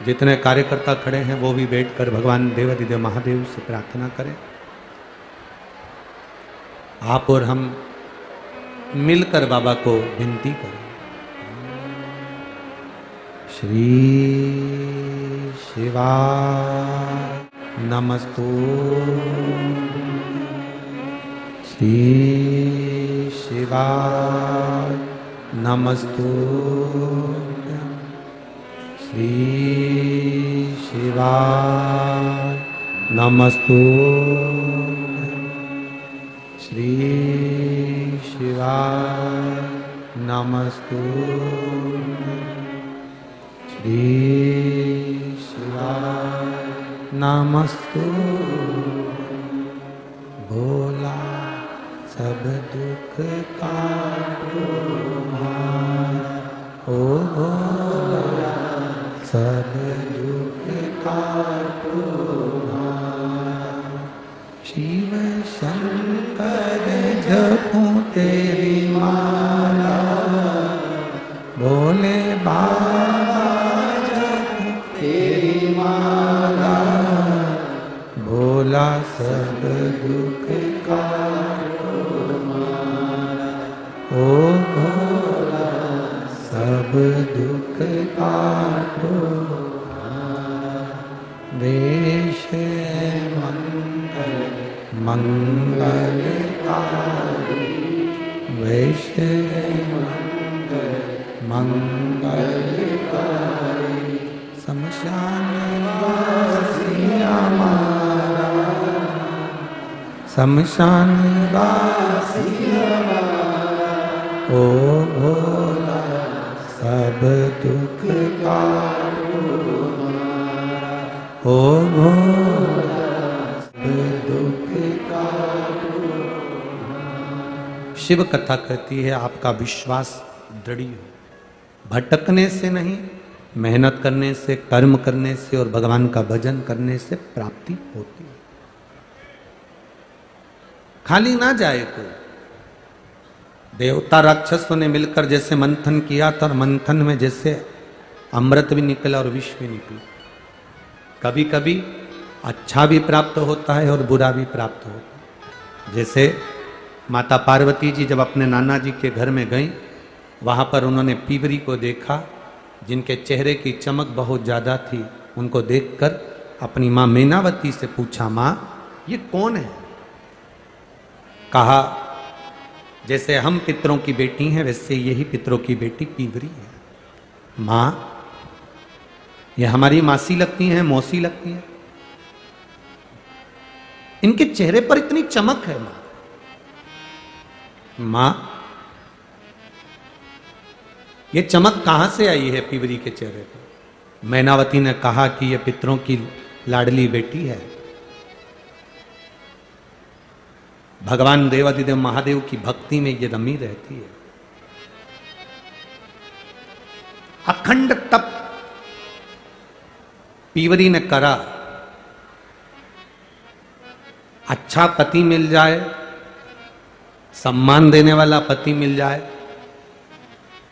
जितने कार्यकर्ता खड़े हैं वो भी बैठकर भगवान देवाधिदेव महादेव से प्रार्थना करें। आप और हम मिलकर बाबा को विनती करें। श्री शिवा नमस्तु, श्री शिवा नमस्तु, श्री शिवा नमस्तु, श्री शिवा नमस्तु, श्री शिवा नमस्तु। भोला सब दुख काटो हमारा, ओ भोला सब दुख काटो हमारा। शिव शंकर जपूं तेरी माला, भोले बाबा जपूं तेरी माला। भोला सब दुख काटो हमारा, ओ भोला सब दुख काटो हमारा। वेश मंगलकारी, वेश मंगलकारी। शमशान वासी हमारा, शमशान वासी हमारा। ओ भोला सब दुख काटो हमारा, ओ भोला सब दुख काटो। शिव कथा कहती है आपका विश्वास दृढ़ हो, भटकने से नहीं, मेहनत करने से, कर्म करने से और भगवान का भजन करने से प्राप्ति होती है। खाली ना जाए कोई। देवता राक्षसों ने मिलकर जैसे मंथन किया था और मंथन में जैसे अमृत भी निकला और विष भी निकला। कभी कभी अच्छा भी प्राप्त होता है और बुरा भी प्राप्त होता है। जैसे माता पार्वती जी जब अपने नाना जी के घर में गईं, वहाँ पर उन्होंने पीवरी को देखा जिनके चेहरे की चमक बहुत ज़्यादा थी। उनको देखकर अपनी माँ मैनावती से पूछा, माँ ये कौन है? कहा जैसे हम पितरों की बेटी हैं वैसे यही पितरों की बेटी पीवरी है। माँ ये हमारी मासी लगती हैं, मौसी लगती हैं, इनके चेहरे पर इतनी चमक है। माँ ये चमक कहां से आई है पीवरी के चेहरे पर? मैनावती ने कहा कि यह पितरों की लाडली बेटी है। भगवान देवाधिदेव महादेव की भक्ति में ये रमी रहती है। अखंड तप पीवरी ने करा। अच्छा पति मिल जाए, सम्मान देने वाला पति मिल जाए,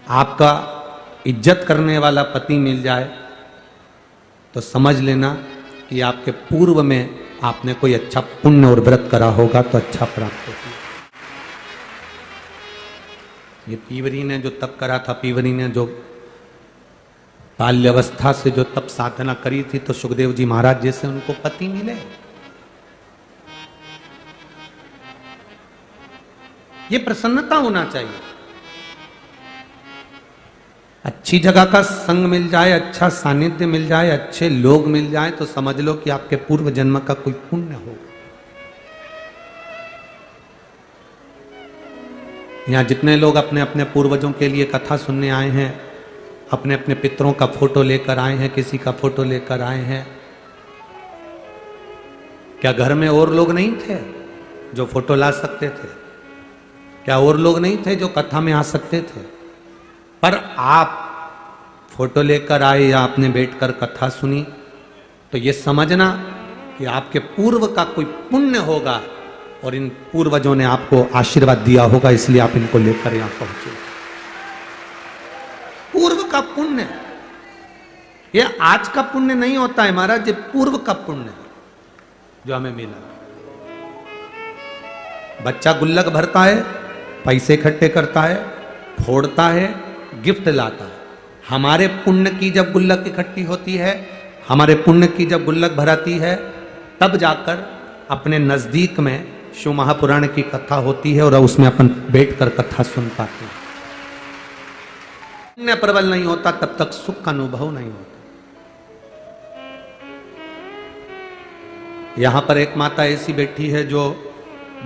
आपका इज्जत करने वाला पति मिल जाए, तो समझ लेना कि आपके पूर्व में आपने कोई अच्छा पुण्य और व्रत करा होगा तो अच्छा प्राप्त होगा। ये पीवरी ने जो तप करा था, पीवरी ने जो बाल्यावस्था से जो तप साधना करी थी, तो सुखदेव जी महाराज जैसे उनको पति मिले। ये प्रसन्नता होना चाहिए। अच्छी जगह का संग मिल जाए, अच्छा सानिध्य मिल जाए, अच्छे लोग मिल जाए, तो समझ लो कि आपके पूर्व जन्म का कोई पुण्य होगा। यहाँ जितने लोग अपने अपने पूर्वजों के लिए कथा सुनने आए हैं, अपने अपने पितरों का फोटो लेकर आए हैं, किसी का फोटो लेकर आए हैं, क्या घर में और लोग नहीं थे जो फोटो ला सकते थे? क्या और लोग नहीं थे जो कथा में आ सकते थे? पर आप फोटो लेकर आए या आपने बैठकर कथा सुनी, तो ये समझना कि आपके पूर्व का कोई पुण्य होगा और इन पूर्वजों ने आपको आशीर्वाद दिया होगा, इसलिए आप इनको लेकर यहां पहुंचे। पूर्व का पुण्य, ये आज का पुण्य नहीं होता है महाराज, ये पूर्व का पुण्य जो हमें मिला। बच्चा गुल्लक भरता है, पैसे इकट्ठे करता है, फोड़ता है, गिफ्ट लाता है। हमारे पुण्य की जब गुल्लक इकट्ठी होती है, हमारे पुण्य की जब गुल्लक भराती है, तब जाकर अपने नजदीक में शिव महापुराण की कथा होती है और उसमें अपन बैठकर कथा सुन पाते हैं। पुण्य प्रबल नहीं होता तब तक सुख का अनुभव नहीं होता। यहां पर एक माता ऐसी बैठी है जो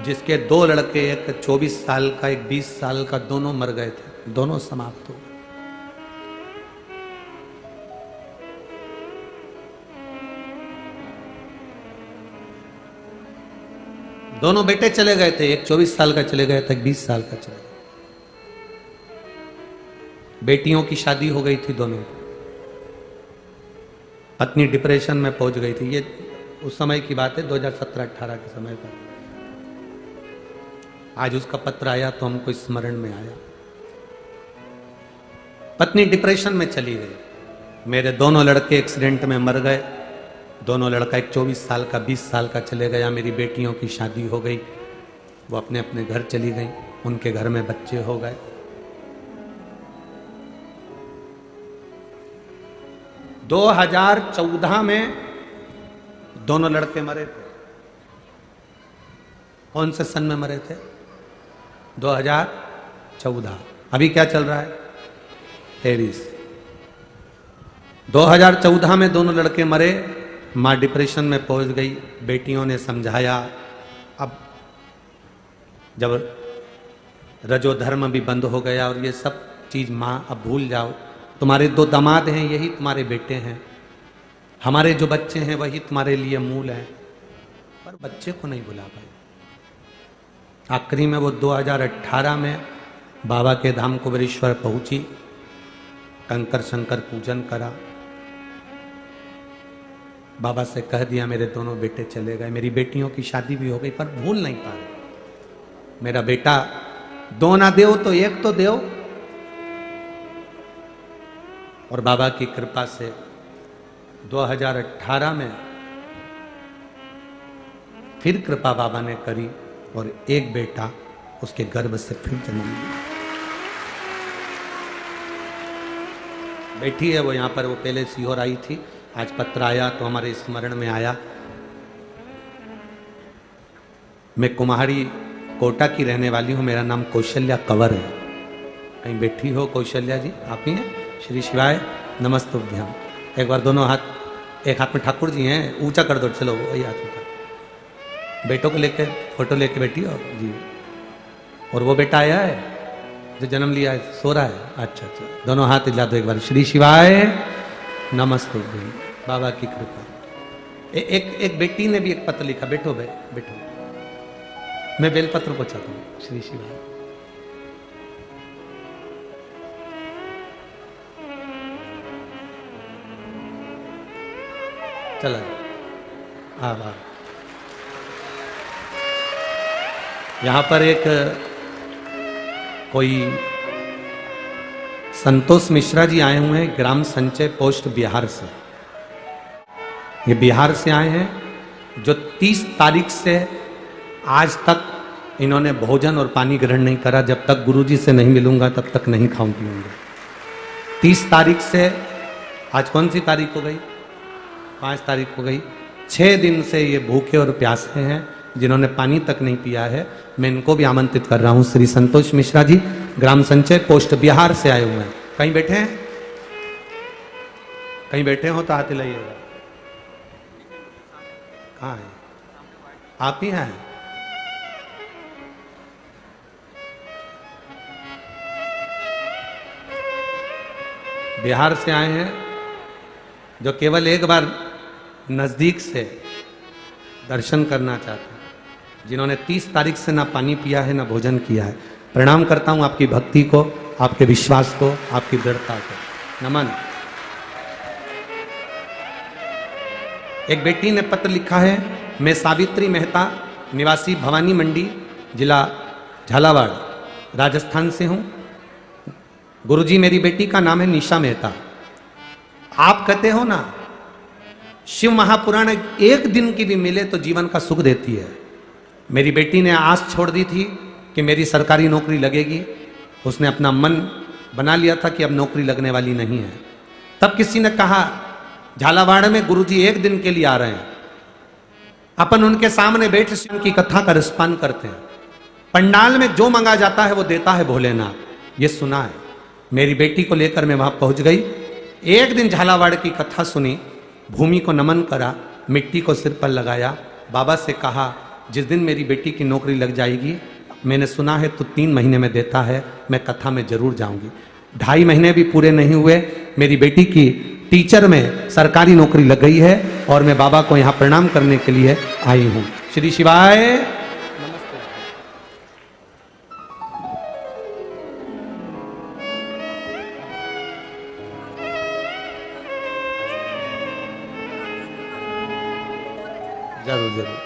जिसके 2 लड़के, एक 24 साल का, एक 20 साल का, दोनों मर गए थे, दोनों समाप्त हो गए। दोनों बेटे चले गए थे, एक 24 साल का चले गया था, एक 20 साल का चले गया। बेटियों की शादी हो गई थी दोनों, पत्नी डिप्रेशन में पहुंच गई थी। ये उस समय की बात है, 2017-18 के समय पर। आज उसका पत्र आया तो हमको स्मरण में आया। पत्नी डिप्रेशन में चली गई, मेरे दोनों लड़के एक्सीडेंट में मर गए, दोनों लड़का, एक 24 साल का, 20 साल का चले गया। मेरी बेटियों की शादी हो गई, वो अपने अपने घर चली गई, उनके घर में बच्चे हो गए। 2014 में दोनों लड़के मरे थे। कौन से सन में मरे थे? 2014। अभी क्या चल रहा है? 23। 2014 में दोनों लड़के मरे, माँ डिप्रेशन में पहुंच गई। बेटियों ने समझाया, अब जब रजोधर्म भी बंद हो गया और ये सब चीज, माँ अब भूल जाओ, तुम्हारे 2 दामाद हैं, यही तुम्हारे बेटे हैं, हमारे जो बच्चे हैं वही तुम्हारे लिए मूल है। पर बच्चे को नहीं बुला पाए। आखिरी में वो 2018 में बाबा के धाम कुबेरेश्वर पहुंची, कंकर शंकर पूजन करा, बाबा से कह दिया मेरे दोनों बेटे चले गए। मेरी बेटियों की शादी भी हो गई, पर भूल नहीं पा रहे। मेरा बेटा 2 ना देव तो 1 तो देव। और बाबा की कृपा से 2018 में फिर कृपा बाबा ने करी और एक बेटा उसके गर्भ से फिर जन्म लिया। बैठी है वो यहाँ पर, वो पहले सीहोर आई थी, आज पत्र आया तो हमारे स्मरण में आया। मैं कुम्हाड़ी कोटा की रहने वाली हूँ, मेरा नाम कौशल्या कंवर है। कहीं बैठी हो कौशल्या जी? आप ही हैं? श्री शिवाय नमस्तुभ्यम। एक बार दोनों हाथ, एक हाथ में ठाकुर जी हैं, ऊंचा कर दो, चलो वही हाथ ऊपर। बेटों को लेके फोटो लेके बैठी हो जी। और वो बेटा आया है जो जन्म लिया है, सो रहा है? अच्छा अच्छा, दोनों हाथ हिला दो एक बार। श्री शिवाय नमस्तुभ्यम। बाबा की कृपा। एक बेटी ने भी एक पत्र लिखा, बैठो भाई बैठो, मैं बेलपत्र पहुंचाता हूँ। श्री शिवाय। चला आभार। यहां पर एक कोई संतोष मिश्रा जी आए हुए हैं, ग्राम संचय पोस्ट बिहार से। ये बिहार से आए हैं, जो 30 तारीख से आज तक इन्होंने भोजन और पानी ग्रहण नहीं करा। जब तक गुरुजी से नहीं मिलूंगा तब तक नहीं खाऊं पीऊंगा। 30 तारीख से, आज कौन सी तारीख हो गई? 5 तारीख हो गई। 6 दिन से ये भूखे और प्यासे हैं, जिन्होंने पानी तक नहीं पिया है। मैं इनको भी आमंत्रित कर रहा हूं। श्री संतोष मिश्रा जी, ग्राम संचय पोस्ट बिहार से आए हुए हैं। कहीं बैठे हैं? कहीं बैठे हो तो हाथ हिलाइएगा। कहाँ है? आप ही हैं? बिहार से आए हैं, जो केवल एक बार नजदीक से दर्शन करना चाहते हैं, जिन्होंने 30 तारीख से ना पानी पिया है ना भोजन किया है। प्रणाम करता हूं आपकी भक्ति को, आपके विश्वास को, आपकी दृढ़ता को। नमन। एक बेटी ने पत्र लिखा है, मैं सावित्री मेहता, निवासी भवानी मंडी, जिला झालावाड़, राजस्थान से हूं। गुरुजी, मेरी बेटी का नाम है निशा मेहता। आप कहते हो ना, शिव महापुराण एक दिन की भी मिले तो जीवन का सुख देती है। मेरी बेटी ने आस छोड़ दी थी कि मेरी सरकारी नौकरी लगेगी। उसने अपना मन बना लिया था कि अब नौकरी लगने वाली नहीं है। तब किसी ने कहा, झालावाड़ में गुरुजी एक दिन के लिए आ रहे हैं, अपन उनके सामने बैठ शिव की कथा का रसपान करते हैं। पंडाल में जो मंगा जाता है वो देता है भोलेनाथ, ये सुना है। मेरी बेटी को लेकर मैं वहां पहुंच गई। एक दिन झालावाड़ की कथा सुनी, भूमि को नमन करा, मिट्टी को सिर पर लगाया, बाबा से कहा जिस दिन मेरी बेटी की नौकरी लग जाएगी, मैंने सुना है तो 3 महीने में देता है, मैं कथा में जरूर जाऊंगी। 2.5 महीने भी पूरे नहीं हुए, मेरी बेटी की टीचर में सरकारी नौकरी लग गई है और मैं बाबा को यहाँ प्रणाम करने के लिए आई हूँ। श्री शिवाय नमस्ते। जरूर जरूर।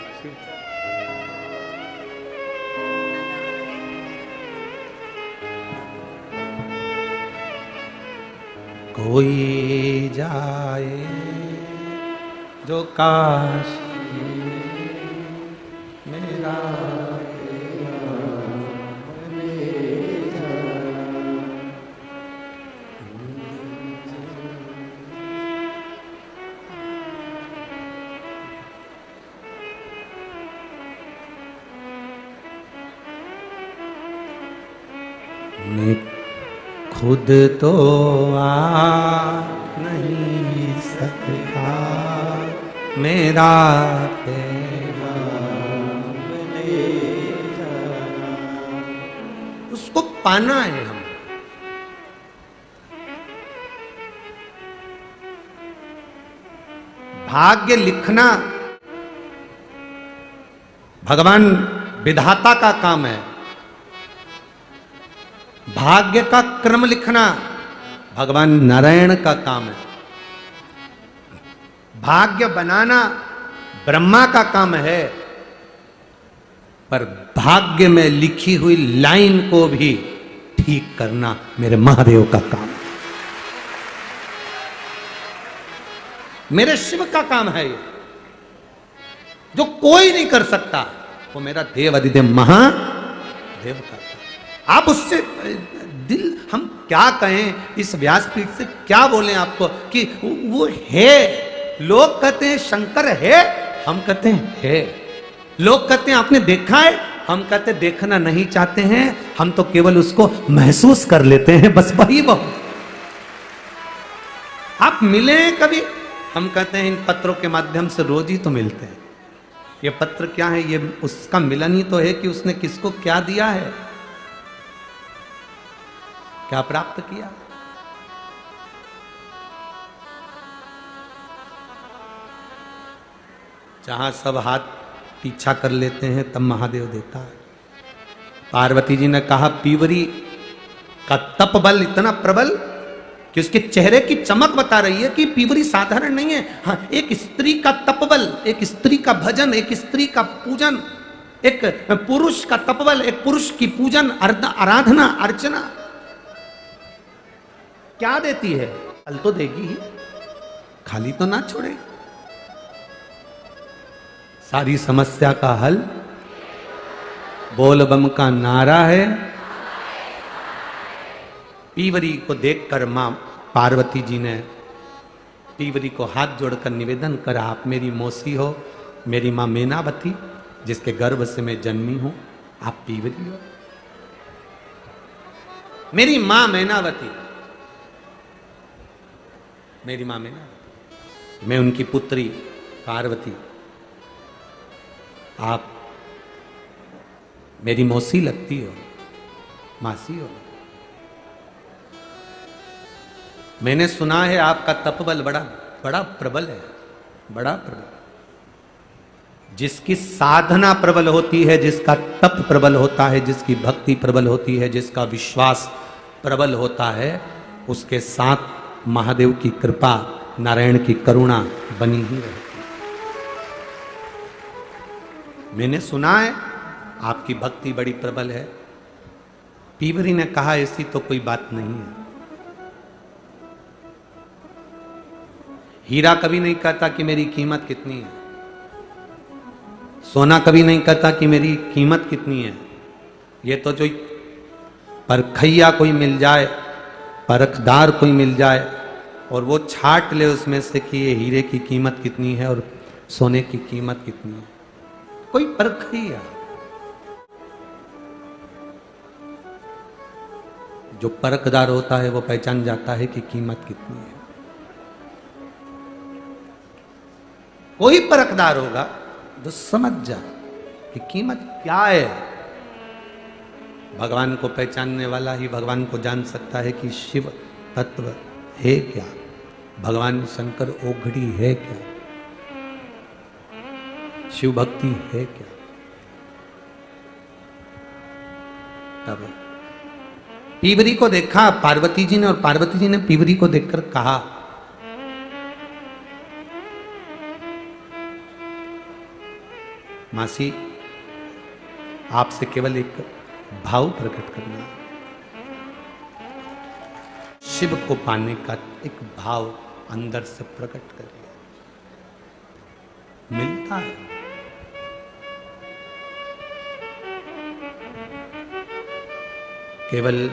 कोई जाए जो काशी मेरा मैं खुद तो आ नहीं सकता, मेरा उसको पाना है। हम भाग्य लिखना भगवान विधाता का काम है, भाग्य का क्रम लिखना भगवान नारायण का काम है, भाग्य बनाना ब्रह्मा का काम है, पर भाग्य में लिखी हुई लाइन को भी ठीक करना मेरे महादेव का काम है, मेरे शिव का काम है। ये जो कोई नहीं कर सकता, वो मेरा देव अधिदेव महादेव का। आप उससे दिल, हम क्या कहें, इस व्यासपीठ से क्या बोलें आपको कि वो है। लोग कहते हैं शंकर है, हम कहते हैं है। लोग कहते हैं आपने देखा है, हम कहते हैं देखना नहीं चाहते हैं, हम तो केवल उसको महसूस कर लेते हैं, बस वही बहुत। आप मिले कभी? हम कहते हैं इन पत्रों के माध्यम से रोज ही तो मिलते हैं। ये पत्र क्या है? ये उसका मिलन ही तो है कि उसने किसको क्या दिया है, क्या प्राप्त किया। जहां सब हाथ पीछा कर लेते हैं तब महादेव देता है। पार्वती जी ने कहा पीवरी का तप बल इतना प्रबल कि उसके चेहरे की चमक बता रही है कि पीवरी साधारण नहीं है। हाँ, एक स्त्री का तपबल, एक स्त्री का भजन, एक स्त्री का पूजन, एक पुरुष का तपबल, एक पुरुष की पूजन, आराधना, अर्चना क्या देती है? फल तो देगी ही, खाली तो ना छोड़े। सारी समस्या का हल बोल बम का नारा है। पीवरी को देखकर मां पार्वती जी ने पीवरी को हाथ जोड़कर निवेदन करा, आप मेरी मौसी हो, मेरी मां मेनावती जिसके गर्भ से मैं जन्मी हूं, आप पीवरी हो। मेरी मां मेनावती, मेरी मां मेनावती, मैं उनकी पुत्री पार्वती, आप मेरी मौसी लगती हो, मासी हो। मैंने सुना है आपका तपबल बड़ा बड़ा प्रबल है, बड़ा प्रबल। जिसकी साधना प्रबल होती है, जिसका तप प्रबल होता है, जिसकी भक्ति प्रबल होती है, जिसका विश्वास प्रबल होता है, उसके साथ महादेव की कृपा, नारायण की करुणा बनी ही रहती। मैंने सुना है आपकी भक्ति बड़ी प्रबल है। पीवरी ने कहा ऐसी तो कोई बात नहीं है। हीरा कभी नहीं कहता कि मेरी कीमत कितनी है, सोना कभी नहीं कहता कि मेरी कीमत कितनी है। ये तो जो परखैया कोई मिल जाए, परखदार कोई मिल जाए और वो छाट ले उसमें से कि ये हीरे की कीमत कितनी है और सोने की कीमत कितनी है, कोई परखैया। जो परखदार होता है वो पहचान जाता है कि कीमत कितनी है। कोई परखदार होगा तो समझ जा कि कीमत क्या है। भगवान को पहचानने वाला ही भगवान को जान सकता है कि शिव तत्व है क्या, भगवान शंकर ओघड़ी है क्या, शिव भक्ति है क्या। तब पीवरी को देखा पार्वती जी ने और पार्वती जी ने पीवरी को देखकर कहा, मासी आपसे केवल एक भाव प्रकट करना है। शिव को पाने का एक भाव अंदर से प्रकट करिए, मिलता है। केवल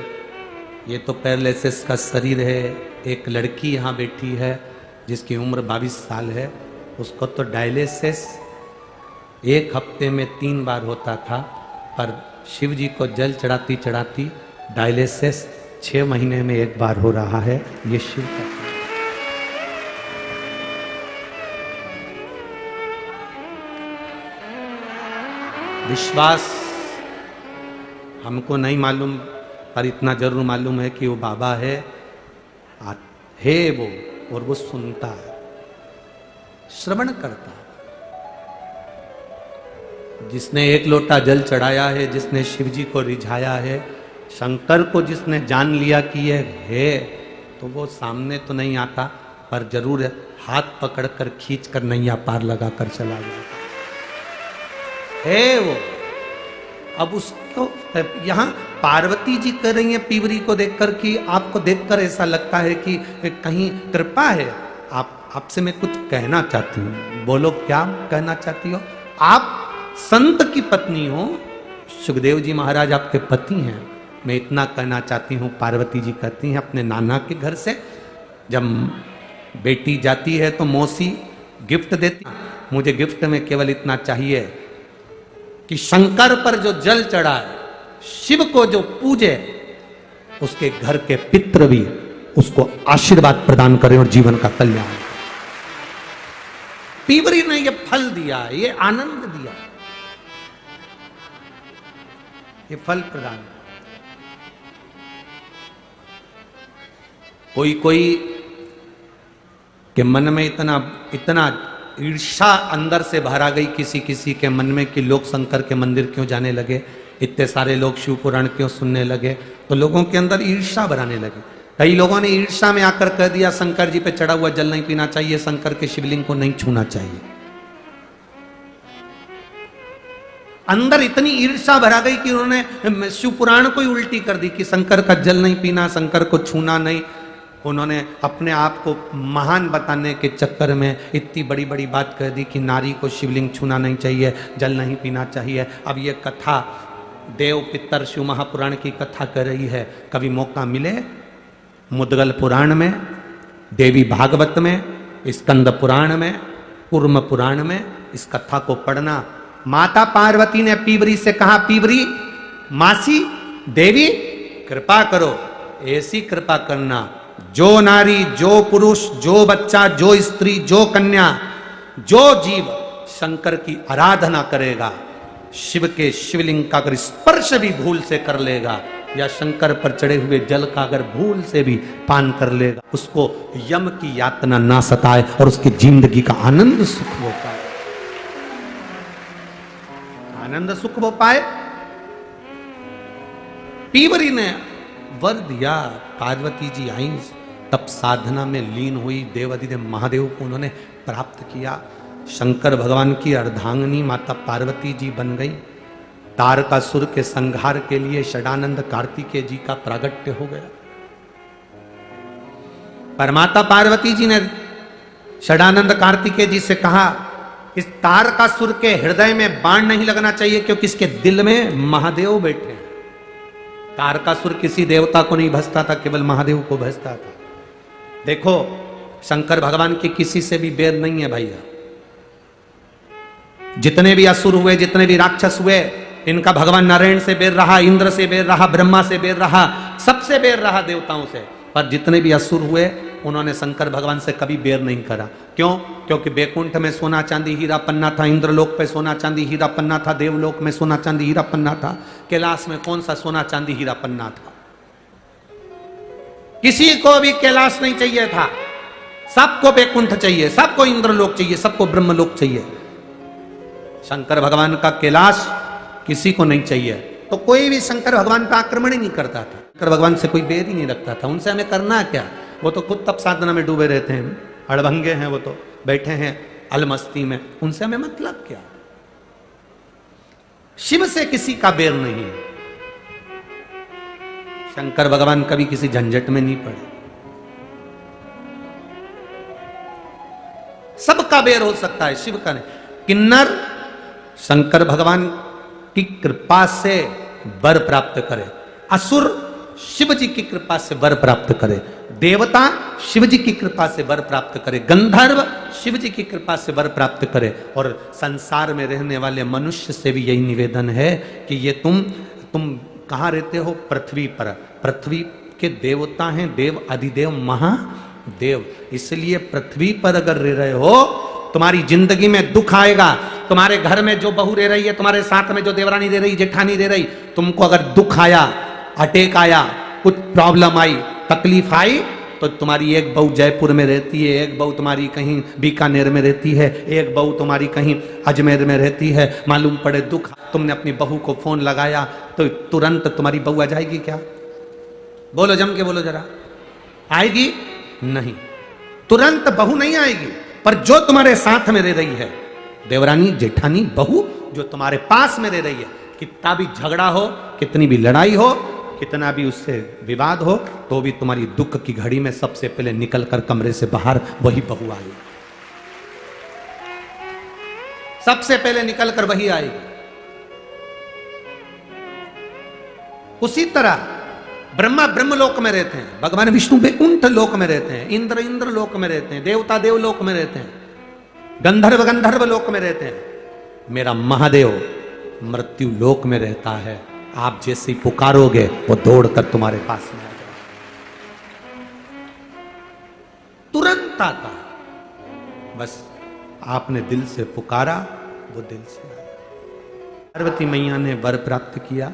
ये तो पैरालिसिस का शरीर है। एक लड़की यहाँ बैठी है जिसकी उम्र 22 साल है, उसको तो डायलिसिस 1 हफ्ते में 3 बार होता था, पर शिव जी को जल चढ़ाती चढ़ाती डायलिसिस 6 महीने में 1 बार हो रहा है। ये शिव का विश्वास हमको नहीं मालूम, पर इतना जरूर मालूम है कि वो बाबा है वो, और वो सुनता है, श्रवण करता है। जिसने 1 लोटा जल चढ़ाया है, जिसने शिव जी को रिझाया है, शंकर को जिसने जान लिया कि ये है, तो वो सामने तो नहीं आता, पर जरूर हाथ पकड़कर खींचकर नैया पार लगाकर चला जाता है वो। अब उसको यहाँ पार्वती जी कह रही हैं पीवरी को देखकर कि आपको देखकर ऐसा लगता है कि कहीं कृपा है। आपसे मैं कुछ कहना चाहती हूँ। बोलो, क्या कहना चाहती हो? आप संत की पत्नी हो, सुखदेव जी महाराज आपके पति हैं। मैं इतना कहना चाहती हूँ, पार्वती जी कहती हैं अपने नाना के घर से जब बेटी जाती है तो मौसी गिफ्ट देती। मुझे गिफ्ट में केवल इतना चाहिए कि शंकर पर जो जल चढ़ाए, शिव को जो पूजे, उसके घर के पितृ भी उसको आशीर्वाद प्रदान करें और जीवन का कल्याण। पीवरी ने ये फल दिया, ये आनंद दिया, ये फल प्रदान। कोई के मन में इतना ईर्षा अंदर से भरा गई किसी के मन में कि लोग शंकर के मंदिर क्यों जाने लगे, इतने सारे लोग शिव पुराण क्यों सुनने लगे, तो लोगों के अंदर ईर्षा भराने लगे। कई लोगों ने ईर्षा में आकर कह दिया शंकर जी पे चढ़ा हुआ जल नहीं पीना चाहिए, शंकर के शिवलिंग को नहीं छूना चाहिए। अंदर इतनी ईर्षा भरा गई कि उन्होंने शिव पुराण को ही उल्टी कर दी कि शंकर का जल नहीं पीना, शंकर को छूना नहीं। उन्होंने अपने आप को महान बताने के चक्कर में इतनी बड़ी बड़ी बात कह दी कि नारी को शिवलिंग छूना नहीं चाहिए, जल नहीं पीना चाहिए। अब ये कथा देव पितर शिव महापुराण की कथा कर रही है। कभी मौका मिले मुद्गल पुराण में, देवी भागवत में, स्कंद पुराण में, कूर्म पुराण में इस कथा को पढ़ना। माता पार्वती ने पीवरी से कहा, पीवरी मासी देवी कृपा करो, ऐसी कृपा करना जो नारी, जो पुरुष, जो बच्चा, जो स्त्री, जो कन्या, जो जीव शंकर की आराधना करेगा, शिव के शिवलिंग का अगर स्पर्श भी भूल से कर लेगा या शंकर पर चढ़े हुए जल का अगर भूल से भी पान कर लेगा, उसको यम की यातना ना सताए और उसकी जिंदगी का आनंद सुख होता है। आनंद सुख वो पाए। पीवरी ने वर दिया, पार्वती जी आई, तब साधना में लीन हुई, देवाधिदेव महादेव को उन्होंने प्राप्त किया। शंकर भगवान की अर्धांगिनी माता पार्वती जी बन गई। तारकासुर के संहार के लिए षडानंद कार्तिकेय जी का प्रागट्य हो गया। परमाता पार्वती जी ने षडानंद कार्तिकेय जी से कहा, इस तारकासुर के हृदय में बाण नहीं लगना चाहिए, क्योंकि इसके दिल में महादेव बैठे हैं। तारकासुर किसी देवता को नहीं भजता था, केवल महादेव को भजता था। देखो, शंकर भगवान के किसी से भी बैर नहीं है भैया। जितने भी असुर हुए, जितने भी राक्षस हुए, इनका भगवान नारायण से बैर रहा, इंद्र से बैर रहा, ब्रह्मा से बैर रहा, सबसे बैर रहा देवताओं से। पर जितने भी असुर हुए, उन्होंने शंकर भगवान से कभी बैर नहीं करा। क्यों? क्योंकि बैकुंठ में सोना चांदी हीरा पन्ना था, इंद्रलोक पे सोना चांदी हीरा पन्ना था, देवलोक में सोना चांदी हीरा पन्ना था, कैलाश में कौन सा सोना चांदी हीरा पन्ना था? किसी को भी कैलाश नहीं चाहिए था, सबको बैकुंठ चाहिए, सबको इंद्रलोक चाहिए, सबको ब्रह्मलोक चाहिए। शंकर भगवान का कैलाश किसी को नहीं चाहिए, तो कोई भी शंकर भगवान पर आक्रमण ही नहीं करता था, शंकर भगवान से कोई बैर ही नहीं रखता था। उनसे हमें करना क्या? वो तो खुद तप साधना में डूबे रहते हैं, अड़भंगे हैं, वो तो बैठे हैं अलमस्ती में, उनसे हमें मतलब क्या? शिव से किसी का बैर नहीं है। शंकर भगवान कभी किसी झंझट में नहीं पड़े। सबका बैर हो सकता है, शिव का नहीं। किन्नर शंकर भगवान की कृपा से वर प्राप्त करे, असुर शिव जी की कृपा से वर प्राप्त करे, देवता शिव जी की कृपा से वर प्राप्त करे, गंधर्व शिव जी की कृपा से वर प्राप्त करे। और संसार में रहने वाले मनुष्य से भी यही निवेदन है कि ये तुम कहाँ रहते हो? पृथ्वी पर। पृथ्वी के देवता हैं देव, अधिदेव, महादेव। इसलिए पृथ्वी पर अगर रह रहे हो, तुम्हारी जिंदगी में दुख आएगा। तुम्हारे घर में जो बहू रह रही है, तुम्हारे साथ में जो देवरानी रह रही, जेठानी रह रही, तुमको अगर दुख आया, अटैक आया, कुछ प्रॉब्लम आई, तकलीफ आई, तो तुम्हारी एक बहू जयपुर में रहती है, एक बहू तुम्हारी कहीं बीकानेर में रहती है, एक बहू तुम्हारी कहीं अजमेर में रहती है। मालूम पड़े दुख, तुमने अपनी बहू को फोन लगाया तो तुरंत तुम्हारी बहू आ जाएगी क्या? बोलो, जम के बोलो जरा, आएगी नहीं, तुरंत बहू नहीं आएगी। पर जो तुम्हारे साथ में रह रही है, देवरानी, जेठानी, बहू, जो तुम्हारे पास में रह रही है, कितना भी झगड़ा हो, कितनी भी लड़ाई हो, कितना भी उससे विवाद हो, तो भी तुम्हारी दुख की घड़ी में सबसे पहले निकलकर कमरे से बाहर वही बहू आएगी। सबसे पहले निकलकर वही आएगी। उसी तरह ब्रह्मा ब्रह्मलोक में रहते हैं, भगवान विष्णु वैकुंठ लोक में रहते हैं, इंद्र इंद्र लोक में रहते हैं, देवता देवलोक में रहते हैं, गंधर्व गंधर्व लोक में रहते हैं। मेरा महादेव मृत्यु लोक में रहता है। आप जैसे पुकारोगे, वो दौड़कर तुम्हारे पास में आ जाएगा, तुरंत आता है। बस आपने दिल से पुकारा, वो दिल से आया। पार्वती मैया ने वर प्राप्त किया।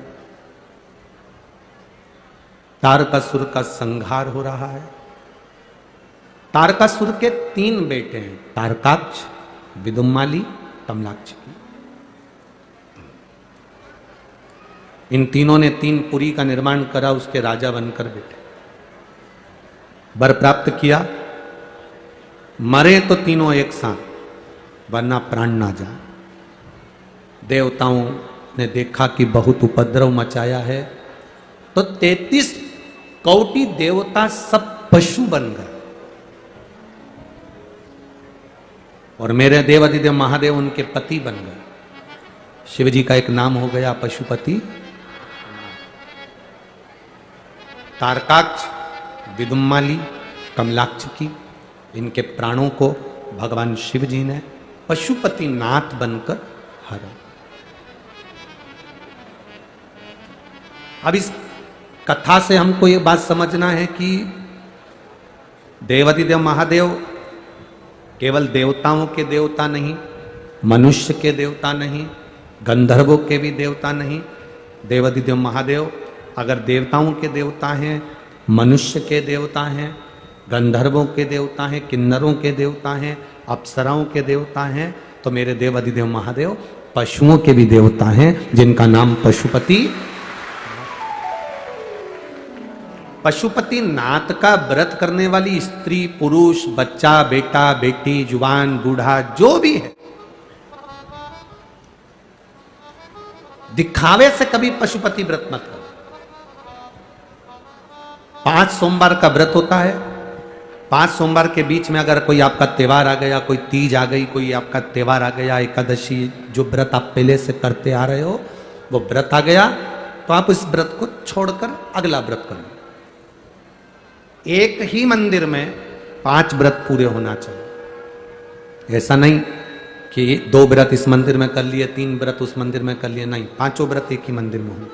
तारकासुर का संहार हो रहा है। तारकासुर के 3 बेटे हैं, तारकाक्ष, विदुम्माली, कमलाक्ष। इन तीनों ने 3 पुरी का निर्माण करा, उसके राजा बनकर बैठे, वर प्राप्त किया। मरे तो तीनों एक साथ, वरना प्राण ना जाए। देवताओं ने देखा कि बहुत उपद्रव मचाया है, तो 33 कौटी देवता सब पशु बन गए। और मेरे देवाधिदेव महादेव उनके पति बन गए। शिव जी का एक नाम हो गया पशुपति। तारकाक्ष, विदुम्माली, कमलाक्ष की, इनके प्राणों को भगवान शिव जी ने पशुपति नाथ बनकर हरा। अब इस कथा से हमको ये बात समझना है कि देवाधिदेव महादेव केवल देवताओं के देवता नहीं, मनुष्य के देवता नहीं, गंधर्वों के भी देवता नहीं। देवाधिदेव महादेव अगर देवताओं के देवता हैं, मनुष्य के देवता हैं, गंधर्वों के देवता हैं, किन्नरों के देवता हैं, अप्सराओं के देवता हैं, तो मेरे देवाधिदेव महादेव पशुओं के भी देवता हैं जिनका नाम पशुपति। पशुपति नाथ का व्रत करने वाली स्त्री, पुरुष, बच्चा, बेटा, बेटी, जुवान, बूढ़ा, जो भी है, दिखावे से कभी पशुपति व्रत मत करो। 5 सोमवार का व्रत होता है। 5 सोमवार के बीच में अगर कोई आपका त्योहार आ गया, कोई तीज आ गई, कोई आपका त्योहार आ गया, एकादशी, जो व्रत आप पहले से करते आ रहे हो वो व्रत आ गया, तो आप इस व्रत को छोड़कर अगला व्रत करो। एक ही मंदिर में 5 व्रत पूरे होना चाहिए। ऐसा नहीं कि 2 व्रत इस मंदिर में कर लिए, 3 व्रत उस मंदिर में कर लिए, नहीं, 5 व्रत एक ही मंदिर में हो।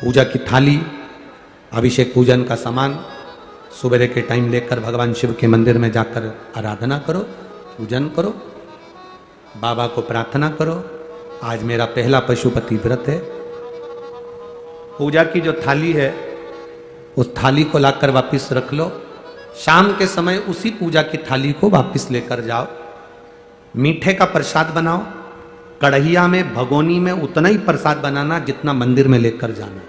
पूजा की थाली, अभिषेक पूजन का सामान सुबह के टाइम लेकर भगवान शिव के मंदिर में जाकर आराधना करो, पूजन करो, बाबा को प्रार्थना करो, आज मेरा पहला पशुपति व्रत है। पूजा की जो थाली है उस थाली को लाकर वापस रख लो। शाम के समय उसी पूजा की थाली को वापस लेकर जाओ। मीठे का प्रसाद बनाओ। कढ़ैया में, भगोनी में उतना ही प्रसाद बनाना जितना मंदिर में लेकर जाना।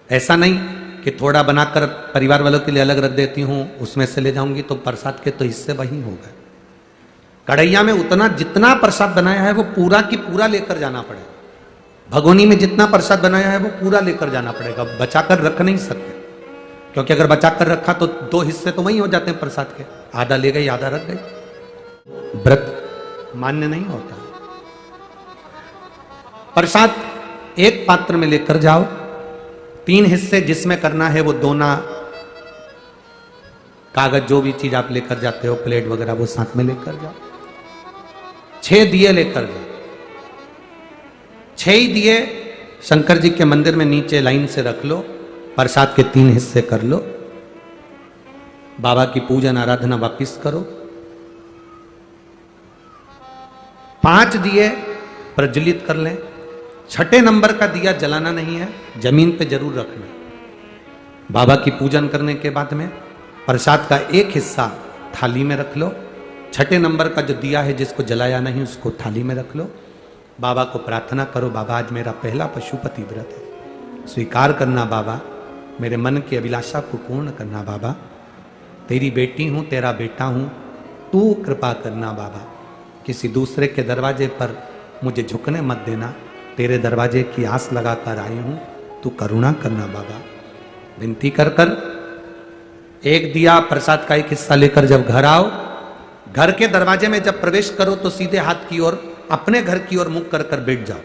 ऐसा नहीं कि थोड़ा बनाकर परिवार वालों के लिए अलग रख देती हूं, उसमें से ले जाऊंगी तो प्रसाद के तो हिस्से वही हो गए। कढ़ैया में उतना जितना प्रसाद बनाया है वो पूरा की पूरा लेकर जाना पड़ेगा। भगोनी में जितना प्रसाद बनाया है वो पूरा लेकर जाना पड़ेगा, बचाकर रख नहीं सकते, क्योंकि अगर बचाकर रखा तो 2 हिस्से तो वही हो जाते हैं प्रसाद के, आधा ले गई आधा रख गई। व्रत मान्य नहीं होता। प्रसाद एक पात्र में लेकर जाओ। 3 हिस्से जिसमें करना है वो दोना, कागज, जो भी चीज आप लेकर जाते हो, प्लेट वगैरह, वो साथ में लेकर जाओ। 6 दिए लेकर जाओ। 6 ही दिए शंकर जी के मंदिर में नीचे लाइन से रख लो। प्रसाद के 3 हिस्से कर लो। बाबा की पूजन आराधना वापिस करो। 5 दिए प्रज्वलित कर लें। 6ठे नंबर का दिया जलाना नहीं है, जमीन पे जरूर रखना। बाबा की पूजन करने के बाद में प्रसाद का एक हिस्सा थाली में रख लो। 6ठे नंबर का जो दिया है जिसको जलाया नहीं उसको थाली में रख लो। बाबा को प्रार्थना करो, बाबा आज मेरा पहला पशुपति व्रत है, स्वीकार करना बाबा, मेरे मन की अभिलाषा को पूर्ण करना बाबा, तेरी बेटी हूँ, तेरा बेटा हूँ, तू कृपा करना बाबा, किसी दूसरे के दरवाजे पर मुझे झुकने मत देना, तेरे दरवाजे की आस लगाकर आई हूँ, तू करुणा करना बाबा। विनती कर कर एक दिया प्रसाद का एक हिस्सा लेकर जब घर आओ, घर के दरवाजे में जब प्रवेश करो तो सीधे हाथ की ओर, अपने घर की ओर मुख कर कर बैठ जाओ।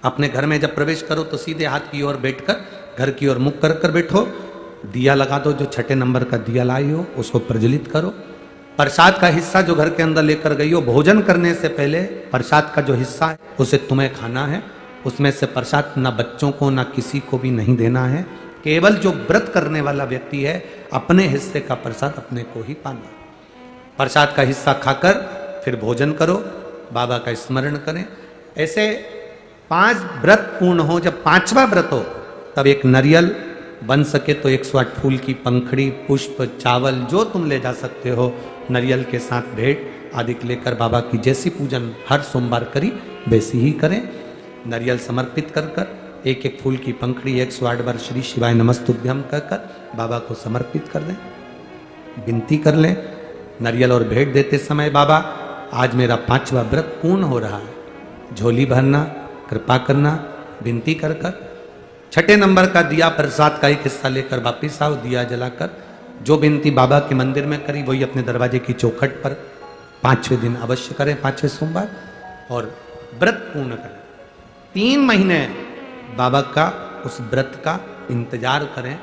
अपने घर में जब प्रवेश करो तो सीधे हाथ की ओर बैठकर घर की ओर मुख कर कर बैठो। दिया लगा दो, जो 6ठे नंबर का दिया लाई हो उसको प्रज्वलित करो। प्रसाद का हिस्सा जो घर के अंदर लेकर गई हो, भोजन करने से पहले प्रसाद का जो हिस्सा है उसे तुम्हें खाना है। उसमें से प्रसाद ना बच्चों को ना किसी को भी नहीं देना है। केवल जो व्रत करने वाला व्यक्ति है अपने हिस्से का प्रसाद अपने को ही पाना। प्रसाद का हिस्सा खाकर फिर भोजन करो, बाबा का स्मरण करें। ऐसे 5 व्रत पूर्ण हो। जब 5वां व्रत हो तब एक नारियल, बन सके तो 108 फूल की पंखड़ी, पुष्प, चावल जो तुम ले जा सकते हो, नारियल के साथ भेंट आदि लेकर बाबा की जैसी पूजन हर सोमवार करी वैसी ही करें। नारियल समर्पित कर कर एक एक फूल की पंखड़ी 108 बार श्री शिवाय नमस्तुभ्यम कहकर बाबा को समर्पित कर दें। विनती कर लें नारियल और भेंट देते समय, बाबा आज मेरा 5वां व्रत पूर्ण हो रहा है, झोली भरना, कृपा करना, विनती कर कर। 6ठे नंबर का दिया प्रसाद का एक हिस्सा लेकर वापिस आओ। दिया जलाकर जो विनती बाबा के मंदिर में करी वही अपने दरवाजे की चौखट पर 5वें दिन अवश्य करें, 5वें सोमवार, और व्रत पूर्ण करें। 3 महीने बाबा का उस व्रत का इंतजार करें।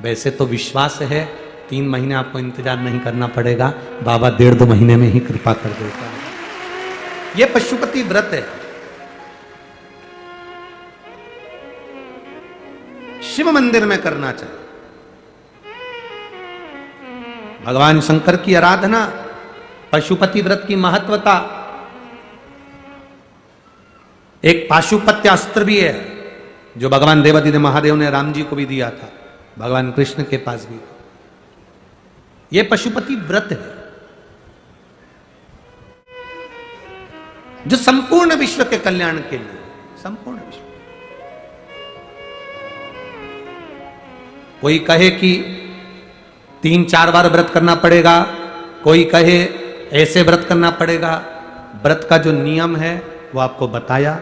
वैसे तो विश्वास है 3 महीने आपको इंतजार नहीं करना पड़ेगा, बाबा 1.5-2 महीने में ही कृपा कर देता है। यह पशुपति व्रत है। शिव मंदिर में करना चाहिए। भगवान शंकर की आराधना, पशुपति व्रत की महत्वता। एक पाशुपत्य अस्त्र भी है जो भगवान देवादिदेव महादेव ने राम जी को भी दिया था, भगवान कृष्ण के पास भी था। यह पशुपति व्रत है। जो संपूर्ण विश्व के कल्याण के लिए, संपूर्ण विश्व। कोई कहे कि 3-4 बार व्रत करना पड़ेगा, कोई कहे ऐसे व्रत करना पड़ेगा। व्रत का जो नियम है वो आपको बताया।